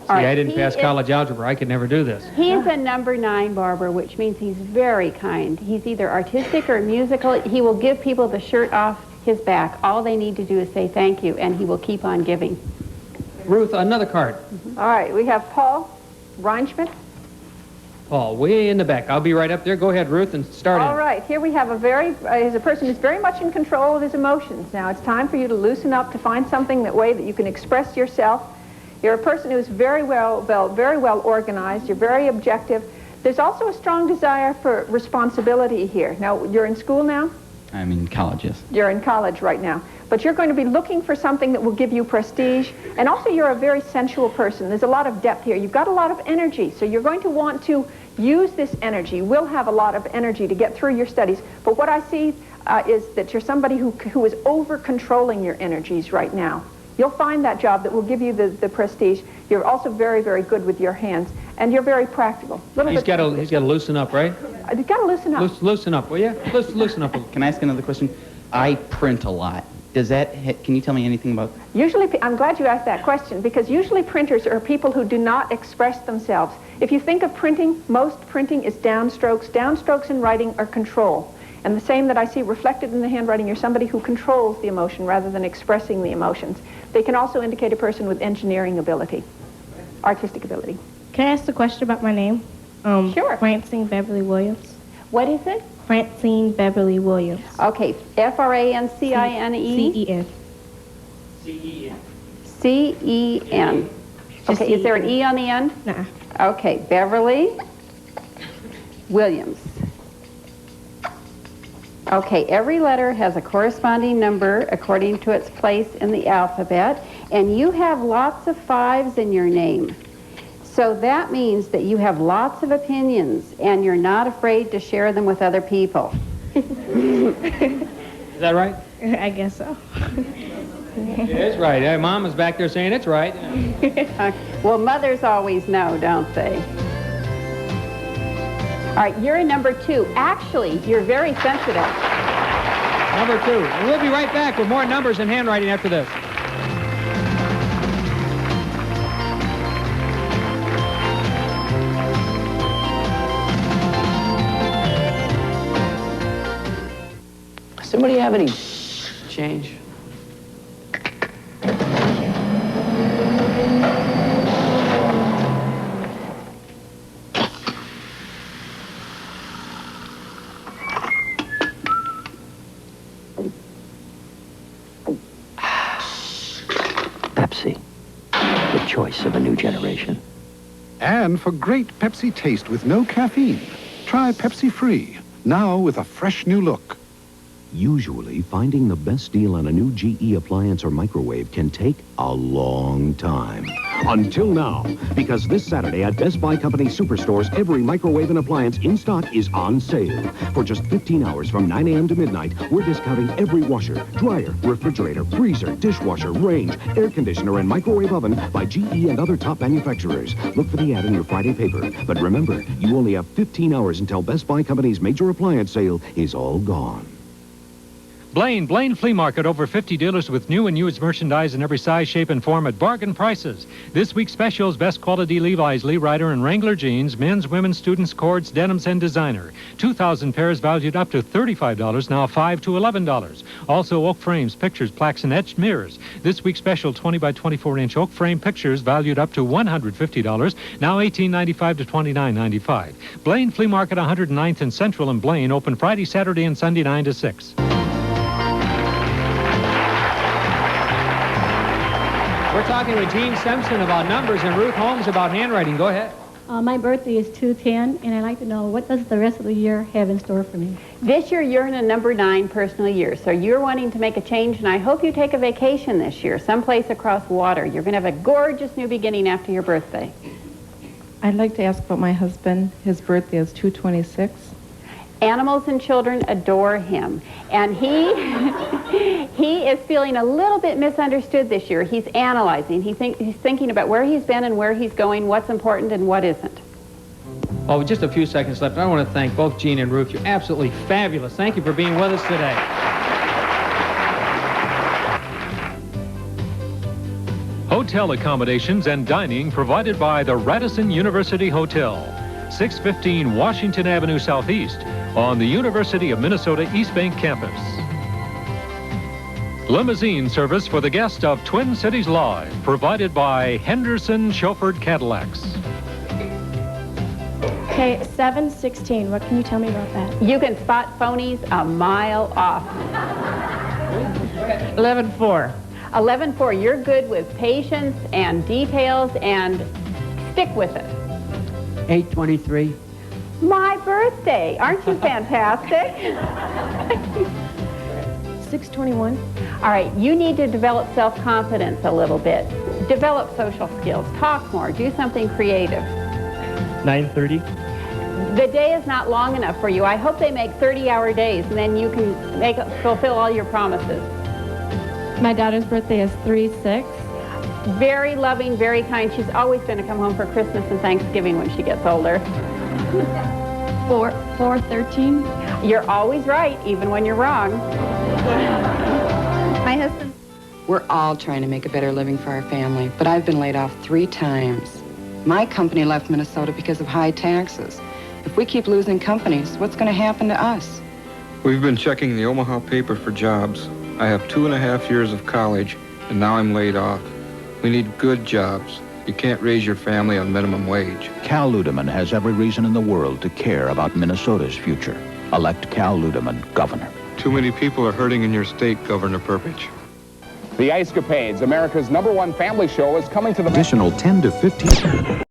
[SPEAKER 2] See, I didn't pass college algebra. I could never do this.
[SPEAKER 4] He's a number 9, Barbara, which means he's very kind. He's either artistic or musical. He will give people the shirt off his back. All they need to do is say thank you, and he will keep on giving.
[SPEAKER 2] Ruth, another card.
[SPEAKER 20] All right, we have Paul Reinschmidt.
[SPEAKER 2] Paul, way in the back. I'll be right up there. Go ahead, Ruth, and start
[SPEAKER 20] All
[SPEAKER 2] in.
[SPEAKER 20] right, here we have he's a person who's very much in control of his emotions. Now it's time for you to loosen up, to find something that you can express yourself. You're a person who's very well organized. You're very objective. There's also a strong desire for responsibility here. Now, you're in school now?
[SPEAKER 17] I'm in college, yes.
[SPEAKER 20] You're in college right now. But you're going to be looking for something that will give you prestige. And also, you're a very sensual person. There's a lot of depth here. You've got a lot of energy. So you're going to want to use this energy. You will have a lot of energy to get through your studies. But what I see is that you're somebody who is over-controlling your energies right now. You'll find that job that will give you the prestige. You're also very, very good with your hands. And you're very practical.
[SPEAKER 2] He's got to loosen up, right?
[SPEAKER 20] You've got to loosen up.
[SPEAKER 2] Loosen up, will you? Loosen up.
[SPEAKER 17] Can I ask another question? I print a lot. Can you tell me anything about that?
[SPEAKER 20] Usually, I'm glad you asked that question, because usually printers are people who do not express themselves. If you think of printing, most printing is downstrokes. Downstrokes in writing are control. And the same that I see reflected in the handwriting, you're somebody who controls the emotion rather than expressing the emotions. They can also indicate a person with engineering ability, artistic ability.
[SPEAKER 18] Can I ask a question about my name?
[SPEAKER 20] Sure.
[SPEAKER 18] Francine Beverly Williams.
[SPEAKER 4] What is it?
[SPEAKER 18] Francine Beverly Williams.
[SPEAKER 4] Okay, F-R-A-N-C-I-N-E?
[SPEAKER 18] C-E-N.
[SPEAKER 2] C-E-N.
[SPEAKER 4] C-E-N. Okay, is there an E on the end?
[SPEAKER 18] Nuh-uh.
[SPEAKER 4] Okay, Beverly Williams. Okay, every letter has a corresponding number according to its place in the alphabet, and you have lots of 5s in your name. So that means that you have lots of opinions, and you're not afraid to share them with other people.
[SPEAKER 2] Is that right?
[SPEAKER 18] I guess so.
[SPEAKER 2] It is right. Hey, Mom is back there saying it's right.
[SPEAKER 4] Well, mothers always know, don't they? All right, you're a number 2. Actually, you're very sensitive.
[SPEAKER 2] Number 2. And we'll be right back with more numbers and handwriting after this.
[SPEAKER 19] Somebody have any change?
[SPEAKER 1] And for great Pepsi taste with no caffeine, try Pepsi Free, now with a fresh new look.
[SPEAKER 8] Usually, finding the best deal on a new GE appliance or microwave can take a long time. Until now, because this Saturday at Best Buy Company Superstores, every microwave and appliance in stock is on sale. For just 15 hours from 9 a.m. to midnight, we're discounting every washer, dryer, refrigerator, freezer, dishwasher, range, air conditioner, and microwave oven by GE and other top manufacturers. Look for the ad in your Friday paper. But remember, you only have 15 hours until Best Buy Company's major appliance sale is all gone.
[SPEAKER 9] Blaine Flea Market, over 50 dealers with new and used merchandise in every size, shape, and form at bargain prices. This week's specials: best quality Levi's, Lee Ryder, and Wrangler jeans, men's, women's, students, cords, denims, and designer. 2,000 pairs valued up to $35, now $5 to $11. Also, oak frames, pictures, plaques, and etched mirrors. This week's special 20 by 24-inch oak frame pictures valued up to $150, now $18.95 to $29.95. Blaine Flea Market, 109th and Central in Blaine, open Friday, Saturday, and Sunday 9 to 6.
[SPEAKER 2] We're talking with Gene Simpson about numbers and Ruth Holmes about handwriting. Go ahead.
[SPEAKER 18] My birthday is 2/10, and I'd like to know, what does the rest of the year have in store for me?
[SPEAKER 4] This year, you're in a number 9 personal year, so you're wanting to make a change, and I hope you take a vacation this year, someplace across water. You're going to have a gorgeous new beginning after your birthday.
[SPEAKER 12] I'd like to ask about my husband. His birthday is 2/26.
[SPEAKER 4] Animals and children adore him, and he is feeling a little bit misunderstood this year. He's analyzing. He's thinking about where he's been and where he's going, what's important and what isn't.
[SPEAKER 2] Oh, just a few seconds left. I want to thank both Gene and Ruth. You're absolutely fabulous. Thank you for being with us today.
[SPEAKER 9] Hotel accommodations and dining provided by the Radisson University Hotel, 615 Washington Avenue Southeast, on the University of Minnesota East Bank campus. Limousine service for the guest of Twin Cities Live, provided by Henderson Chauffeured Cadillacs.
[SPEAKER 18] Okay, 716. What can you tell me about that?
[SPEAKER 4] You can spot phonies a mile off.
[SPEAKER 2] 11-4.
[SPEAKER 4] 11-4. You're good with patience and details, and stick with it.
[SPEAKER 19] 823.
[SPEAKER 4] My birthday. Aren't you fantastic?
[SPEAKER 18] 621.
[SPEAKER 4] All right, you need to develop self-confidence a little bit. Develop social skills. Talk more. Do something creative.
[SPEAKER 19] 930.
[SPEAKER 4] The day is not long enough for you. I hope they make 30-hour days, and then you can fulfill all your promises.
[SPEAKER 18] My daughter's birthday is 3/6.
[SPEAKER 4] Very loving, very kind. She's always going to come home for Christmas and Thanksgiving when she gets older.
[SPEAKER 18] 4/13.
[SPEAKER 4] You're always right, even when you're wrong.
[SPEAKER 16] My husband. We're all trying to make a better living for our family, but I've been laid off 3 times. My company left Minnesota because of high taxes. If we keep losing companies, what's going to happen to us?
[SPEAKER 21] We've been checking the Omaha paper for jobs. I have 2.5 years of college, and now I'm laid off. We need good jobs. You can't raise your family on minimum wage.
[SPEAKER 22] Cal Ludeman has every reason in the world to care about Minnesota's future. Elect Cal Ludeman governor.
[SPEAKER 21] Too many people are hurting in your state, Governor Perpich.
[SPEAKER 7] The Ice Capades, America's #1 family show, is coming to the...
[SPEAKER 1] Additional 10 to 15...